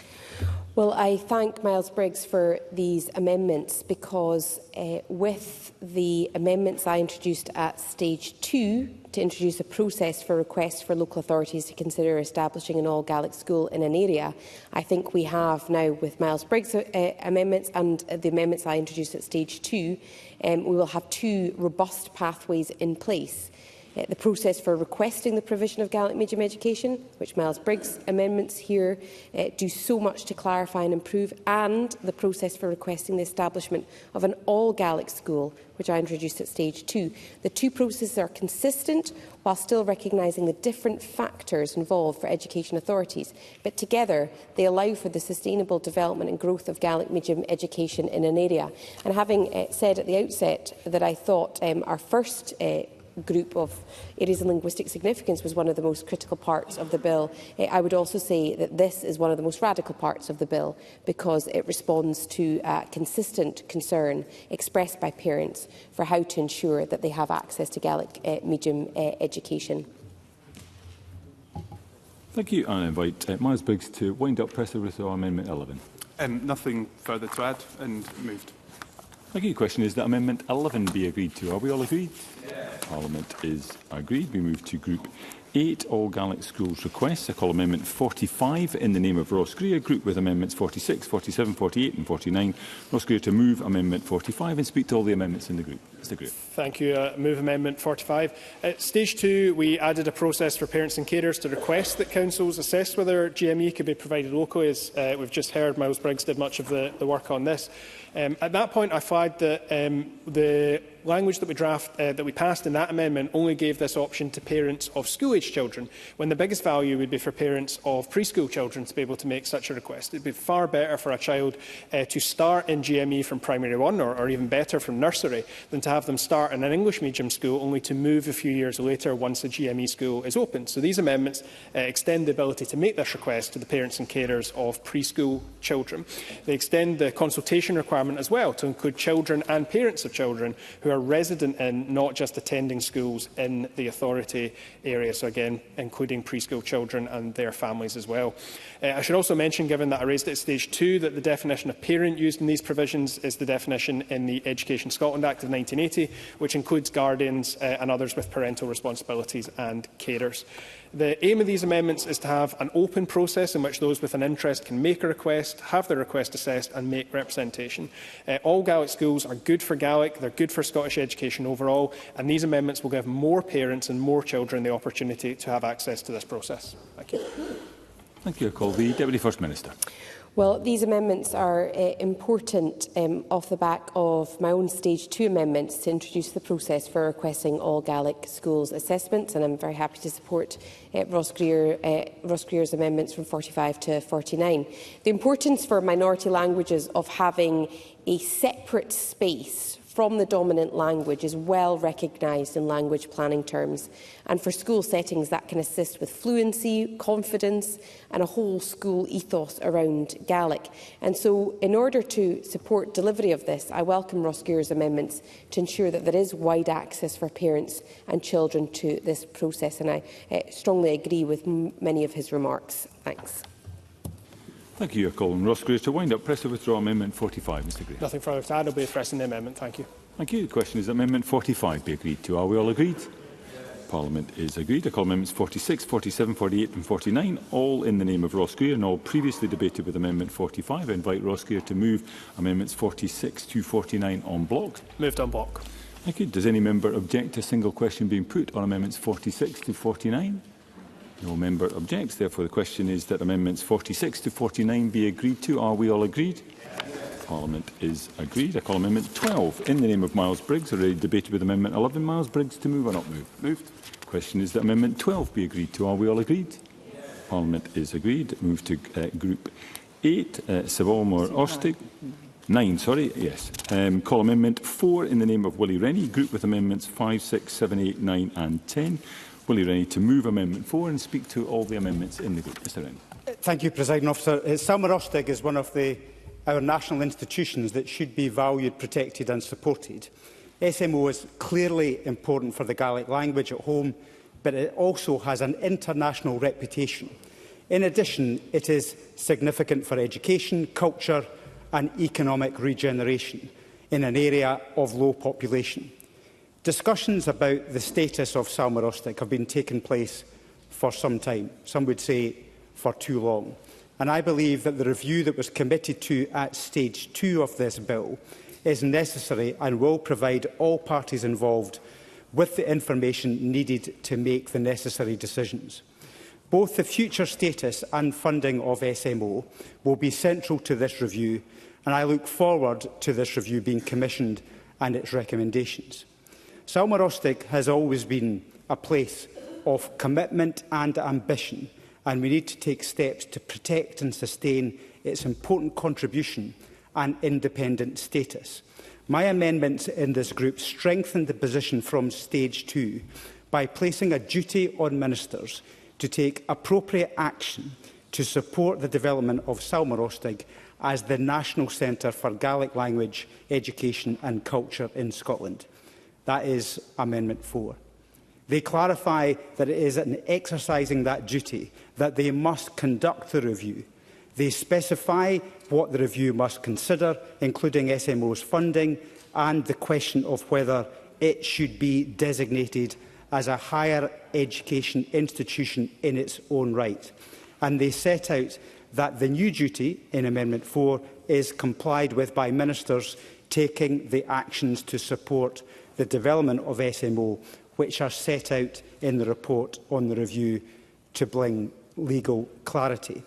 Well, I thank Miles Briggs for these amendments because with the amendments I introduced at stage 2 to introduce a process for requests for local authorities to consider establishing an all-Gaelic school in an area, I think we have now with Miles Briggs' amendments and the amendments I introduced at stage 2, we will have 2 robust pathways in place. The process for requesting the provision of Gaelic medium education, which Miles Briggs' amendments here do so much to clarify and improve, and the process for requesting the establishment of an all-Gaelic school, which I introduced at stage 2. The 2 processes are consistent while still recognising the different factors involved for education authorities, but together they allow for the sustainable development and growth of Gaelic medium education in an area. And having said at the outset that I thought our first group of areas of linguistic significance was one of the most critical parts of the bill, I would also say that this is one of the most radical parts of the bill because it responds to consistent concern expressed by parents for how to ensure that they have access to Gaelic medium education. Thank you. And I invite Miles Briggs to wind up press with Amendment 11. Nothing further to add and moved. Thank you. The question is that Amendment 11 be agreed to. Are we all agreed? Yes. Parliament is agreed. We move to Group 8, All Gaelic Schools requests. I call Amendment 45 in the name of Ross Greer, group with Amendments 46, 47, 48 and 49. Ross Greer to move Amendment 45 and speak to all the amendments in the group. Mr Greer. Thank you. Move Amendment 45. At stage 2, we added a process for parents and carers to request that councils assess whether GME could be provided locally. As we've just heard, Miles Briggs did much of the work on this. At that point, I flagged that the language that we passed in that amendment only gave this option to parents of school-aged children, when the biggest value would be for parents of preschool children to be able to make such a request. It would be far better for a child to start in GME from primary 1, or even better from nursery, than to have them start in an English medium school only to move a few years later once the GME school is open. So these amendments extend the ability to make this request to the parents and carers of preschool children. They extend the consultation requirement as well to include children and parents of children who are resident in, not just attending schools in the authority area. So again, including preschool children and their families as well. I should also mention, given that I raised it at stage 2, that the definition of parent used in these provisions is the definition in the Education Scotland Act of 1980, which includes guardians and others with parental responsibilities and carers. The aim of these amendments is to have an open process in which those with an interest can make a request, have their request assessed and make representation. All Gaelic schools are good for Gaelic, they're good for Scottish education overall, and these amendments will give more parents and more children the opportunity to have access to this process. Thank you. Thank you. I call the Deputy First Minister. Well, these amendments are important off the back of my own stage 2 amendments to introduce the process for requesting all Gaelic schools assessments, and I'm very happy to support Ross Greer's amendments from 45 to 49. The importance for minority languages of having a separate space from the dominant language is well recognised in language planning terms, and for school settings that can assist with fluency, confidence and a whole school ethos around Gaelic. And so in order to support delivery of this, I welcome Ross Greer's amendments to ensure that there is wide access for parents and children to this process, and I strongly agree with many of his remarks. Thanks. Thank you, Colin. Ross Greer to wind up. Press to withdraw Amendment 45. Mr Greer. Nothing further to add. I'll be addressing the amendment. Thank you. Thank you. The question is Amendment 45 be agreed to. Are we all agreed? Yes. Parliament is agreed. I call Amendments 46, 47, 48 and 49, all in the name of Ross Greer and all previously debated with Amendment 45. I invite Ross Greer to move Amendments 46 to 49 en bloc. Moved en bloc. Thank you. Does any member object to a single question being put on Amendments 46 to 49? No member objects. Therefore, the question is that Amendments 46 to 49 be agreed to. Are we all agreed? Yes. Parliament is agreed. I call Amendment 12 in the name of Miles Briggs, already debated with Amendment 11. Miles Briggs to move or not move? Moved. The question is that Amendment 12 be agreed to. Are we all agreed? Yes. Parliament is agreed. Move to Group 8, Savomor Orstig. 9, sorry, yes. Call Amendment 4 in the name of Willie Rennie, group with Amendments 5, 6, 7, 8, 9 and 10. Willie Rennie to move Amendment 4 and speak to all the amendments in the group. Mr Rennie. Thank you, Presiding Officer. Salma Rustig is one of our national institutions that should be valued, protected and supported. SMO is clearly important for the Gaelic language at home, but it also has an international reputation. In addition, it is significant for education, culture and economic regeneration in an area of low population. Discussions about the status of Salma Rustig have been taking place for some time, some would say for too long. And I believe that the review that was committed to at stage 2 of this bill is necessary and will provide all parties involved with the information needed to make the necessary decisions. Both the future status and funding of SMO will be central to this review, and I look forward to this review being commissioned and its recommendations. Salma Rustig has always been a place of commitment and ambition, and we need to take steps to protect and sustain its important contribution and independent status. My amendments in this group strengthen the position from stage 2 by placing a duty on ministers to take appropriate action to support the development of Salma Rustig as the National Centre for Gaelic Language, Education and Culture in Scotland. That is Amendment 4. They clarify that it is in exercising that duty that they must conduct the review. They specify what the review must consider, including SMO's funding and the question of whether it should be designated as a higher education institution in its own right. And they set out that the new duty in Amendment 4 is complied with by ministers taking the actions to support the development of SMO, which are set out in the report on the review to bring legal clarity.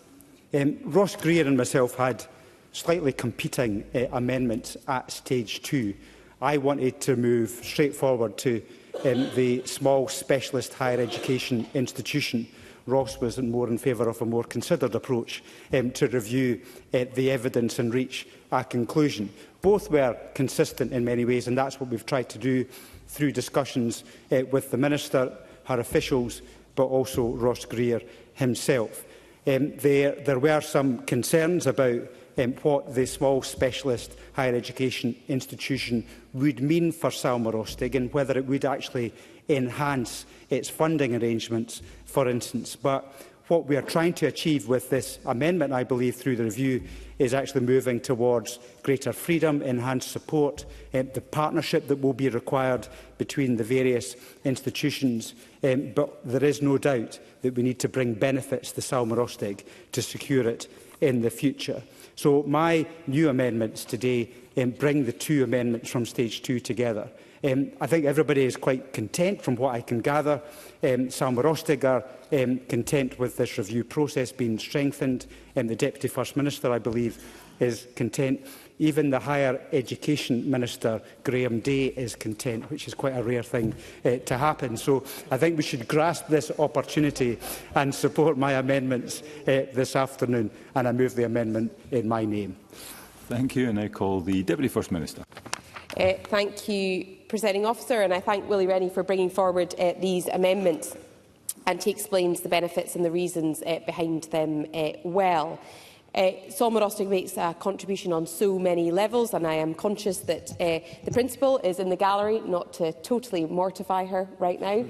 Ross Greer and myself had slightly competing amendments at stage 2. I wanted to move straight forward to the small specialist higher education institution. Ross was more in favour of a more considered approach to review the evidence and reach a conclusion. Both were consistent in many ways, and that's what we've tried to do through discussions with the Minister, her officials, but also Ross Greer himself. There were some concerns about what the small specialist higher education institution would mean for Salma Rustig and whether it would actually enhance its funding arrangements, for instance. But what we are trying to achieve with this amendment, I believe, through the review, is actually moving towards greater freedom, enhanced support, the partnership that will be required between the various institutions. But there is no doubt that we need to bring benefits to Salma Rustig to secure it in the future. So my new amendments today bring the two amendments from stage 2 together. I think everybody is quite content from what I can gather. Salma Rustig are content with this review process being strengthened. The Deputy First Minister, I believe, is content. Even the Higher Education Minister, Graham Day, is content, which is quite a rare thing to happen. So I think we should grasp this opportunity and support my amendments this afternoon, and I move the amendment in my name. Thank you, and I call the Deputy First Minister. Thank you, Presiding Officer, and I thank Willie Rennie for bringing forward these amendments, and he explains the benefits and the reasons behind them well. Salma Rustig makes a contribution on so many levels, and I am conscious that the Principal is in the gallery, not to totally mortify her right now,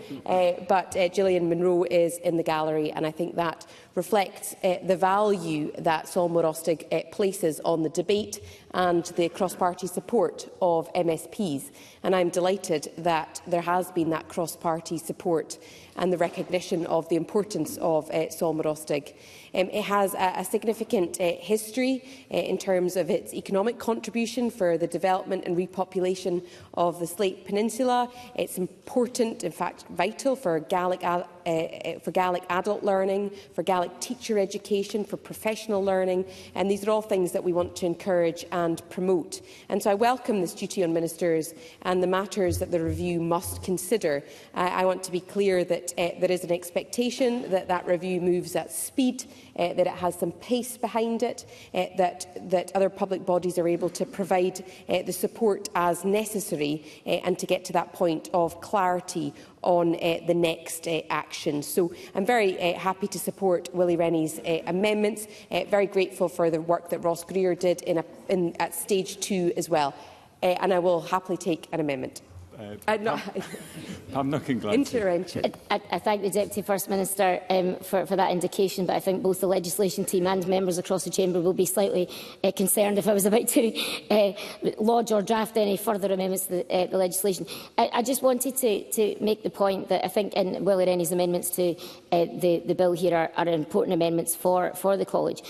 but Gillian Munro is in the gallery, and I think that reflects the value that Salma Rustig places on the debate and the cross-party support of MSPs. And I'm delighted that there has been that cross-party support and the recognition of the importance of Salma Rustig. It has a significant history in terms of its economic contribution for the development and repopulation of the Slate Peninsula. It's important, in fact vital, for Gaelic adult learning, for Gaelic teacher education, for professional learning, and these are all things that we want to encourage and promote. And so I welcome this duty on ministers and the matters that the review must consider. I want to be clear that there is an expectation that that review moves at speed, that it has some pace behind behind it, that other public bodies are able to provide the support as necessary and to get to that point of clarity on the next action. So I'm very happy to support Willie Rennie's amendments. Very grateful for the work that Ross Greer did at stage 2 as well. And I will happily take an amendment. I'm not intervention. I thank the Deputy First Minister for that indication, but I think both the legislation team and members across the chamber will be slightly concerned if I was about to lodge or draft any further amendments to the legislation. I just wanted to make the point that I think in Willie Rennie's amendments to the bill here are important amendments for the college.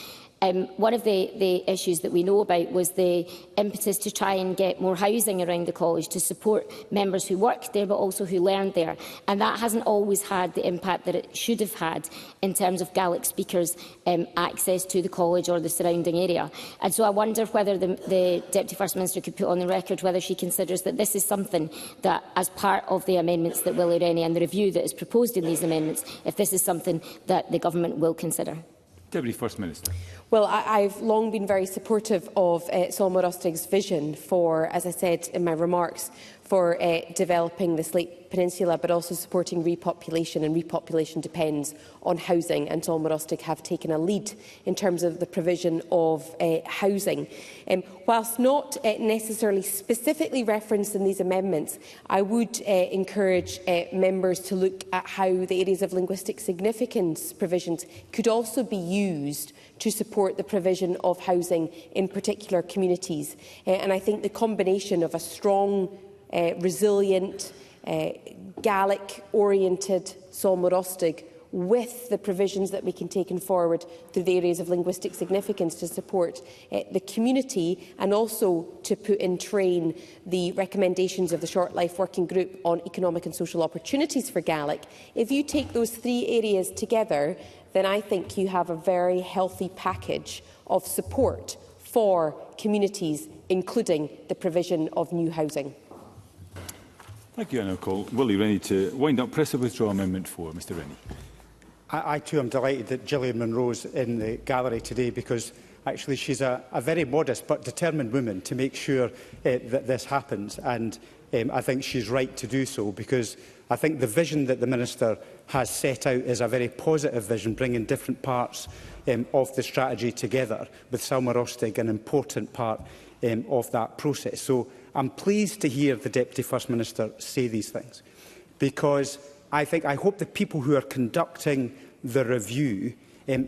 One of the issues that we know about was the impetus to try and get more housing around the college to support members who work there but also who learn there. And that hasn't always had the impact that it should have had in terms of Gaelic speakers' access to the college or the surrounding area. And so I wonder whether the Deputy First Minister could put on the record whether she considers that this is something that, as part of the amendments that Willie Rennie and the review that is proposed in these amendments, if this is something that the Government will consider. Deputy First Minister. Well, I've long been very supportive of Solomon Rustig's vision for, as I said in my remarks, for developing the Slate Peninsula, but also supporting repopulation, and repopulation depends on housing, and Solomon Rustig have taken a lead in terms of the provision of housing. Whilst not necessarily specifically referenced in these amendments, I would encourage members to look at how the areas of linguistic significance provisions could also be used to support the provision of housing in particular communities. And I think the combination of a strong, resilient, Gaelic-oriented Solomon Rustig with the provisions that we can take forward through the areas of linguistic significance to support the community, and also to put in train the recommendations of the Short Life Working Group on economic and social opportunities for Gaelic. If you take those 3 areas together, then I think you have a very healthy package of support for communities, including the provision of new housing. Thank you. I now call Willie Rennie to wind up. Press to withdraw Amendment 4. Mr Rennie. I too am delighted that Gillian Munro's in the gallery today, because actually she's a very modest but determined woman to make sure that this happens, and I think she's right to do so, because I think the vision that the Minister has set out is a very positive vision, bringing different parts of the strategy together, with Salma Rustig an important part of that process. So I'm pleased to hear the Deputy First Minister say these things, because I hope the people who are conducting the review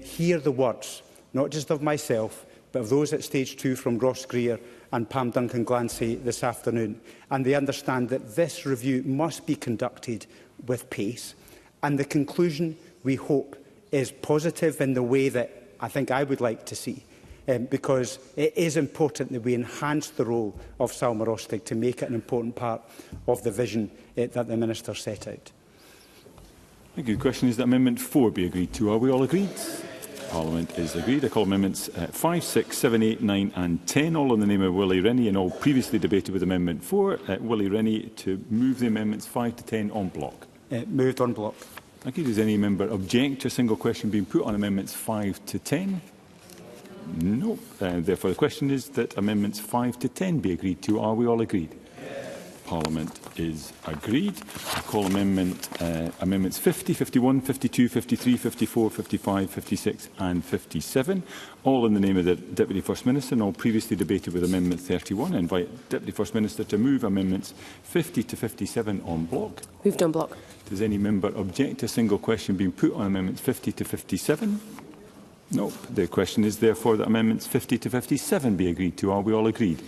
hear the words, not just of myself, but of those at stage 2 from Ross Greer and Pam Duncan-Glancy this afternoon, and they understand that this review must be conducted with pace. And the conclusion, we hope, is positive in the way that I think I would like to see, because it is important that we enhance the role of Salma Rustig to make it an important part of the vision that the Minister set out. Thank you. The question is that Amendment 4 be agreed to. Are we all agreed? Parliament is agreed. I call Amendments 5, 6, 7, 8, 9 and 10, all in the name of Willie Rennie, and all previously debated with Amendment 4. Willie Rennie to move the Amendments 5 to 10 en bloc. Moved en bloc. Thank you. Does any member object to a single question being put on Amendments 5 to 10? No. Therefore, the question is that Amendments 5 to 10 be agreed to. Are we all agreed? Parliament is agreed. I call Amendments 50, 51, 52, 53, 54, 55, 56 and 57, all in the name of the Deputy First Minister, and all previously debated with Amendment 31. I invite Deputy First Minister to move Amendments 50 to 57 en bloc. Moved en bloc. Does any member object to a single question being put on Amendments 50 to 57? No. The question is therefore that Amendments 50 to 57 be agreed to. Are we all agreed?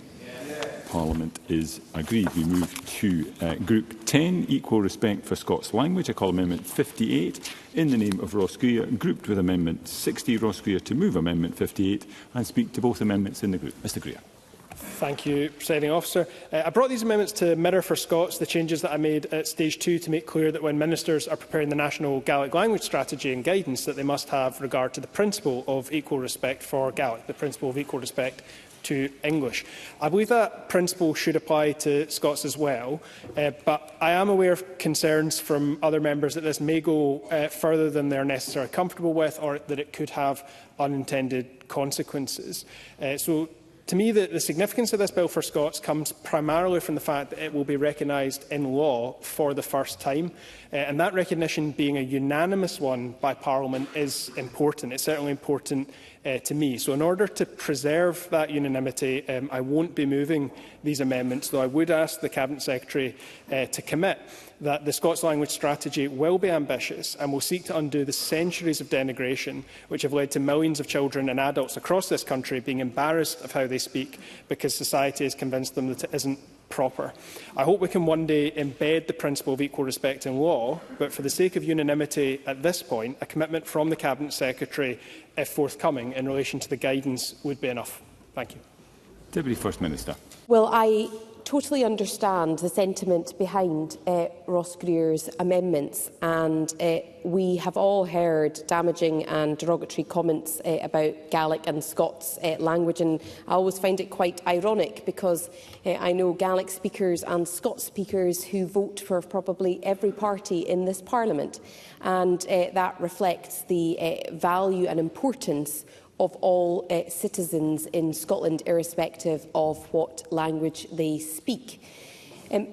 Parliament is agreed. We move to Group 10, Equal Respect for Scots Language. I call Amendment 58 in the name of Ross Greer, grouped with Amendment 60. Ross Greer to move Amendment 58 and speak to both amendments in the group. Mr Greer. Thank you, Presiding Officer. I brought these amendments to mirror for Scots the changes that I made at stage 2 to make clear that when ministers are preparing the National Gaelic Language Strategy and guidance, that they must have regard to the principle of equal respect for Gaelic, the principle of equal respect to English. I believe that principle should apply to Scots as well, but I am aware of concerns from other members that this may go further than they're necessarily comfortable with, or that it could have unintended consequences. So to me, the significance of this bill for Scots comes primarily from the fact that it will be recognised in law for the first time. And that recognition being a unanimous one by Parliament is important. It's certainly important to me. So in order to preserve that unanimity, I won't be moving these amendments, though I would ask the Cabinet Secretary to commit that the Scots language strategy will be ambitious and will seek to undo the centuries of denigration which have led to millions of children and adults across this country being embarrassed of how they speak because society has convinced them that it isn't proper. I hope we can one day embed the principle of equal respect in law, but for the sake of unanimity at this point, a commitment from the Cabinet Secretary, if forthcoming, in relation to the guidance would be enough. Thank you. Deputy First Minister. Well, I totally understand the sentiment behind Ross Greer's amendments, and we have all heard damaging and derogatory comments about Gaelic and Scots language, and I always find it quite ironic because I know Gaelic speakers and Scots speakers who vote for probably every party in this Parliament, and that reflects the value and importance of all citizens in Scotland, irrespective of what language they speak.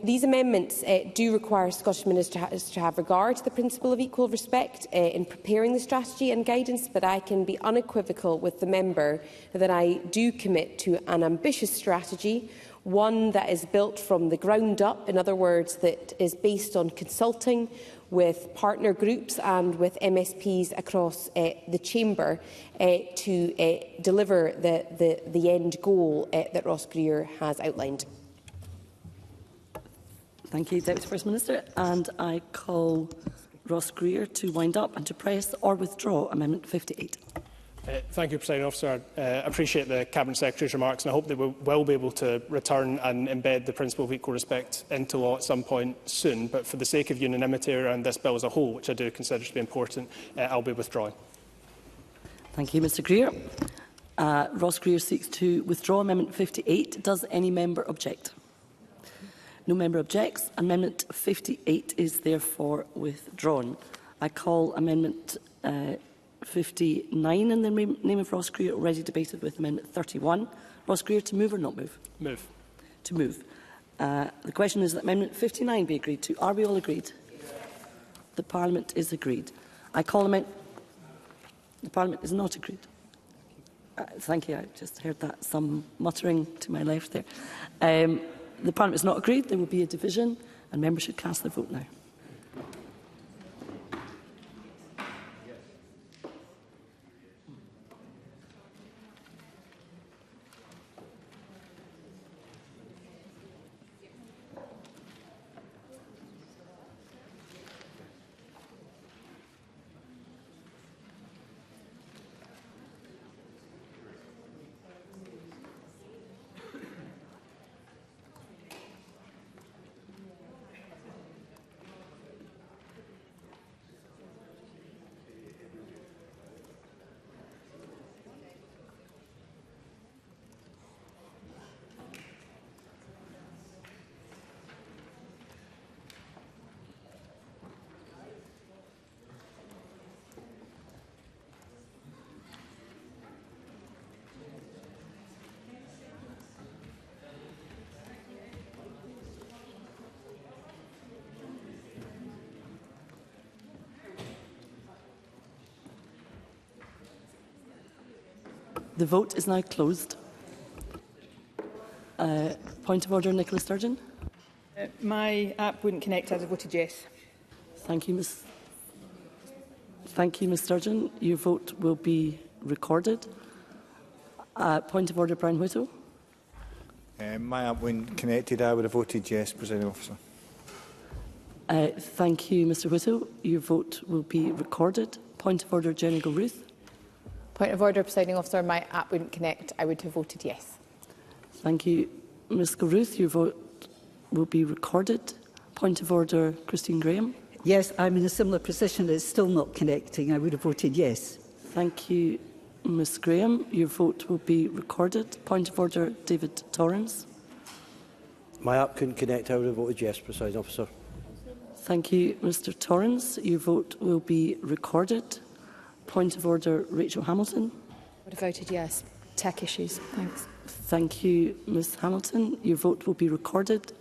These amendments do require Scottish ministers to have regard to the principle of equal respect in preparing the strategy and guidance, but I can be unequivocal with the member that I do commit to an ambitious strategy, one that is built from the ground up, in other words, that is based on consulting with partner groups and with MSPs across the Chamber to deliver the end goal that Ross Greer has outlined. Thank you, Deputy First Minister. And I call Ross Greer to wind up and to press or withdraw Amendment 58. Thank you, Presiding Officer. I appreciate the Cabinet Secretary's remarks, and I hope that we will be able to return and embed the principle of equal respect into law at some point soon. But for the sake of unanimity around this bill as a whole, which I do consider to be important, I'll be withdrawing. Thank you, Mr Greer. Ross Greer seeks to withdraw Amendment 58. Does any member object? No member objects. Amendment 58 is therefore withdrawn. I call Amendment 59 in the name of Ross Greer, already debated with Amendment 31. Ross Greer, to move or not move? Move. To move. The question is that Amendment 59 be agreed to. Are we all agreed? The Parliament is agreed. I call Amendment... The Parliament is not agreed. Thank you. I just heard that, some muttering to my left there. The Parliament is not agreed. There will be a division, and members should cast their vote now. The vote is now closed. Point of order, Nicola Sturgeon. My app wouldn't connect. I'd have voted yes. Thank you, Ms. Sturgeon. Your vote will be recorded. Point of order, Brian Whittle. My app wasn't connected. I would have voted yes, Presiding Officer. Thank you, Mr Whittle. Your vote will be recorded. Point of order, Jenny Gilruth. Point of order, Presiding Officer. My app wouldn't connect. I would have voted yes. Thank you, Ms Gilruth. Your vote will be recorded. Point of order, Christine Graham. Yes, I'm in a similar position. It's still not connecting. I would have voted yes. Thank you, Ms Graham, your vote will be recorded. Point of order, David Torrance. My app couldn't connect. I would have voted yes, Presiding Officer. Thank you, Mr Torrance. Your vote will be recorded. Point of order, Rachel Hamilton. I would have voted yes. Tech issues. Thanks. Thank you, Ms Hamilton. Your vote will be recorded.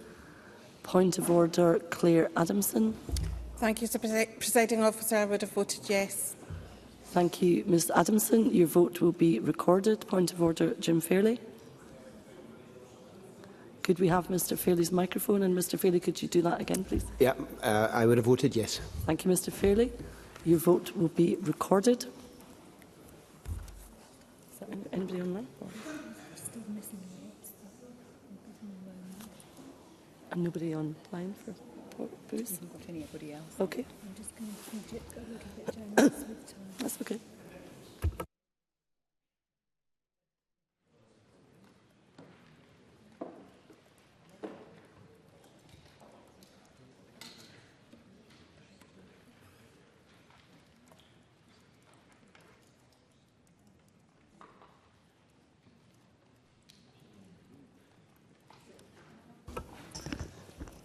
Point of order, Claire Adamson. Thank you, Mr Presiding Officer. I would have voted yes. Thank you, Ms Adamson. Your vote will be recorded. Point of order, Jim Fairley. Could we have Mr Fairley's microphone? And Mr Fairley, could you do that again, please? Yeah, I would have voted yes. Thank you, Mr Fairley. Your vote will be recorded. Is that anybody online? And nobody online for Bruce? haven't got anybody else. Okay. I'm just going to get a little bit generous with time. That's okay.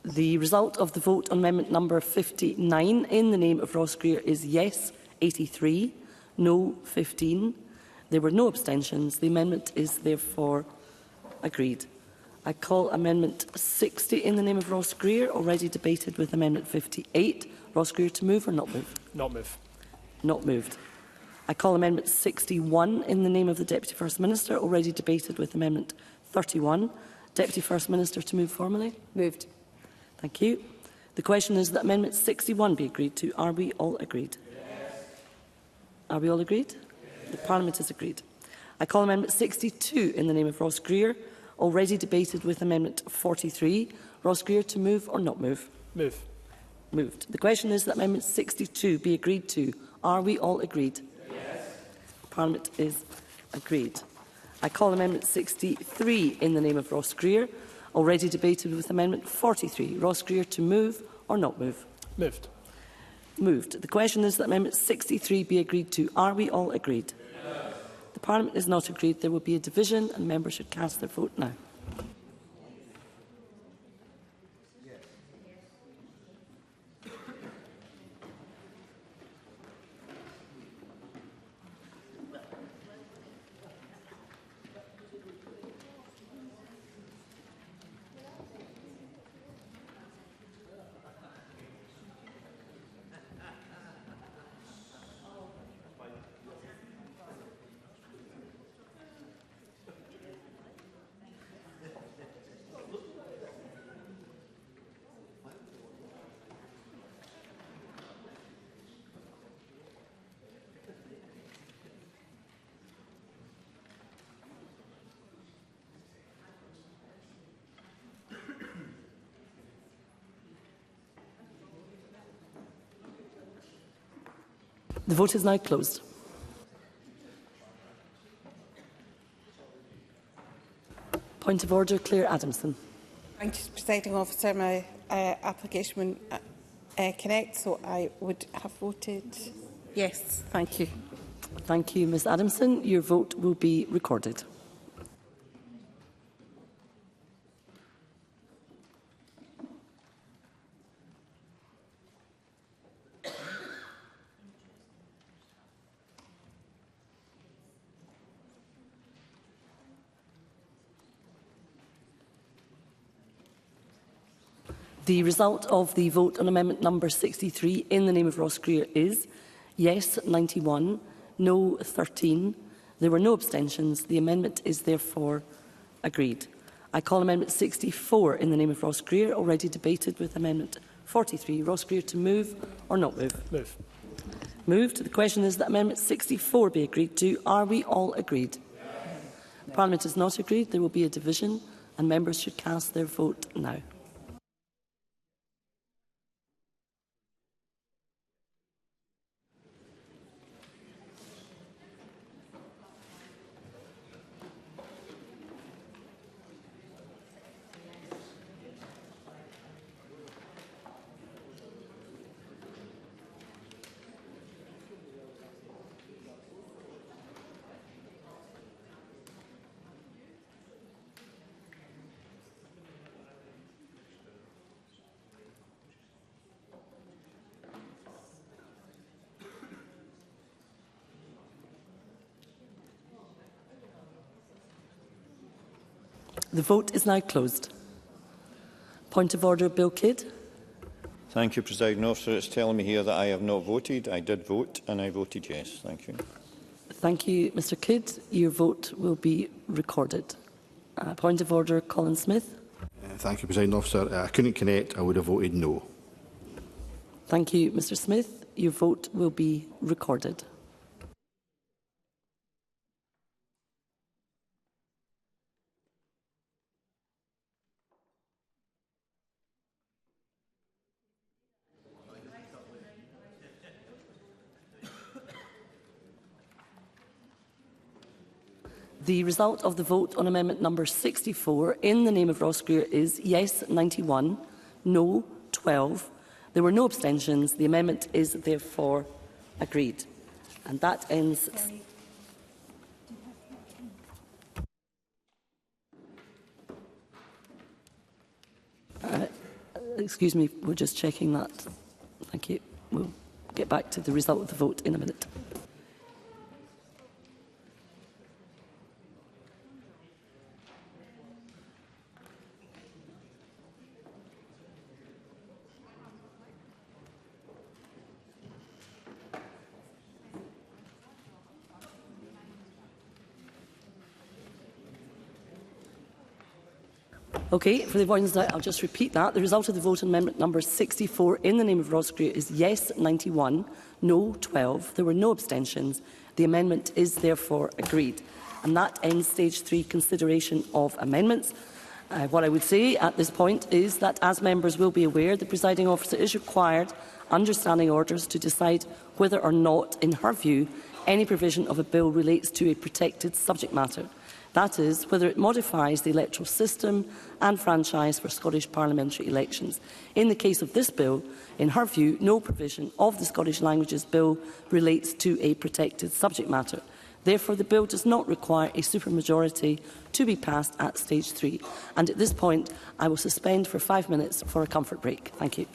The result of the vote on amendment number 59 in the name of Ross Greer is yes 83, no 15. There were no abstentions. The amendment is therefore agreed. I call amendment 60 in the name of Ross Greer, already debated with amendment 58. Ross Greer to move or not move? Not move. Not moved. I call amendment 61 in the name of the Deputy First Minister, already debated with amendment 31. Deputy First Minister to move formally? Moved. Thank you. The question is that amendment 61 be agreed to. Are we all agreed? Yes. Are we all agreed? Yes. The Parliament is agreed. I call amendment 62 in the name of Ross Greer, already debated with amendment 43. Ross Greer to move or not move? Move. Moved. The question is that amendment 62 be agreed to. Are we all agreed? Yes. Parliament is agreed. I call amendment 63 in the name of Ross Greer, already debated with amendment 43. Ross Greer to move or not move? Moved. Moved. The question is that amendment 63 be agreed to. Are we all agreed? Yes. The Parliament is not agreed. There will be a division and members should cast their vote now. The vote is now closed. Point of order, Claire Adamson. Thank you, Presiding Officer. My application wouldn't connect, so I would have voted yes. Thank you. Thank you, Ms Adamson. Your vote will be recorded. The result of the vote on amendment number 63 in the name of Ross Greer is yes 91, no 13. There were no abstentions. The amendment is therefore agreed. I call amendment 64 in the name of Ross Greer, already debated with amendment 43. Ross Greer to move or not move? Move. Moved. The question is that amendment 64 be agreed to. Are we all agreed? Yes. Parliament is not agreed. There will be a division and members should cast their vote now. The vote is now closed. Point of order, Bill Kidd. Thank you, Presiding Officer. It's telling me here that I have not voted. I did vote and I voted yes. Thank you. Thank you, Mr Kidd. Your vote will be recorded. Point of order, Colin Smith. Thank you, Presiding Officer. I couldn't connect. I would have voted no. Thank you, Mr Smith. Your vote will be recorded. The result of the vote on amendment number 64 in the name of Ross Greer is yes 91, no 12. There were no abstentions. The amendment is therefore agreed. And that ends... excuse me, we're just checking that. Thank you. We'll get back to the result of the vote in a minute. Okay, for the avoidance of doubt, I'll just repeat that. The result of the vote on amendment number 64 in the name of Ross Greer is yes 91, no 12. There were no abstentions. The amendment is therefore agreed. And that ends stage 3 consideration of amendments. What I would say at this point is that, as members will be aware, the presiding officer is required under standing orders to decide whether or not, in her view, any provision of a bill relates to a protected subject matter. That is, whether it modifies the electoral system and franchise for Scottish parliamentary elections. In the case of this bill, in her view, no provision of the Scottish Languages Bill relates to a protected subject matter. Therefore, the bill does not require a supermajority to be passed at stage 3. And at this point, I will suspend for 5 minutes for a comfort break. Thank you.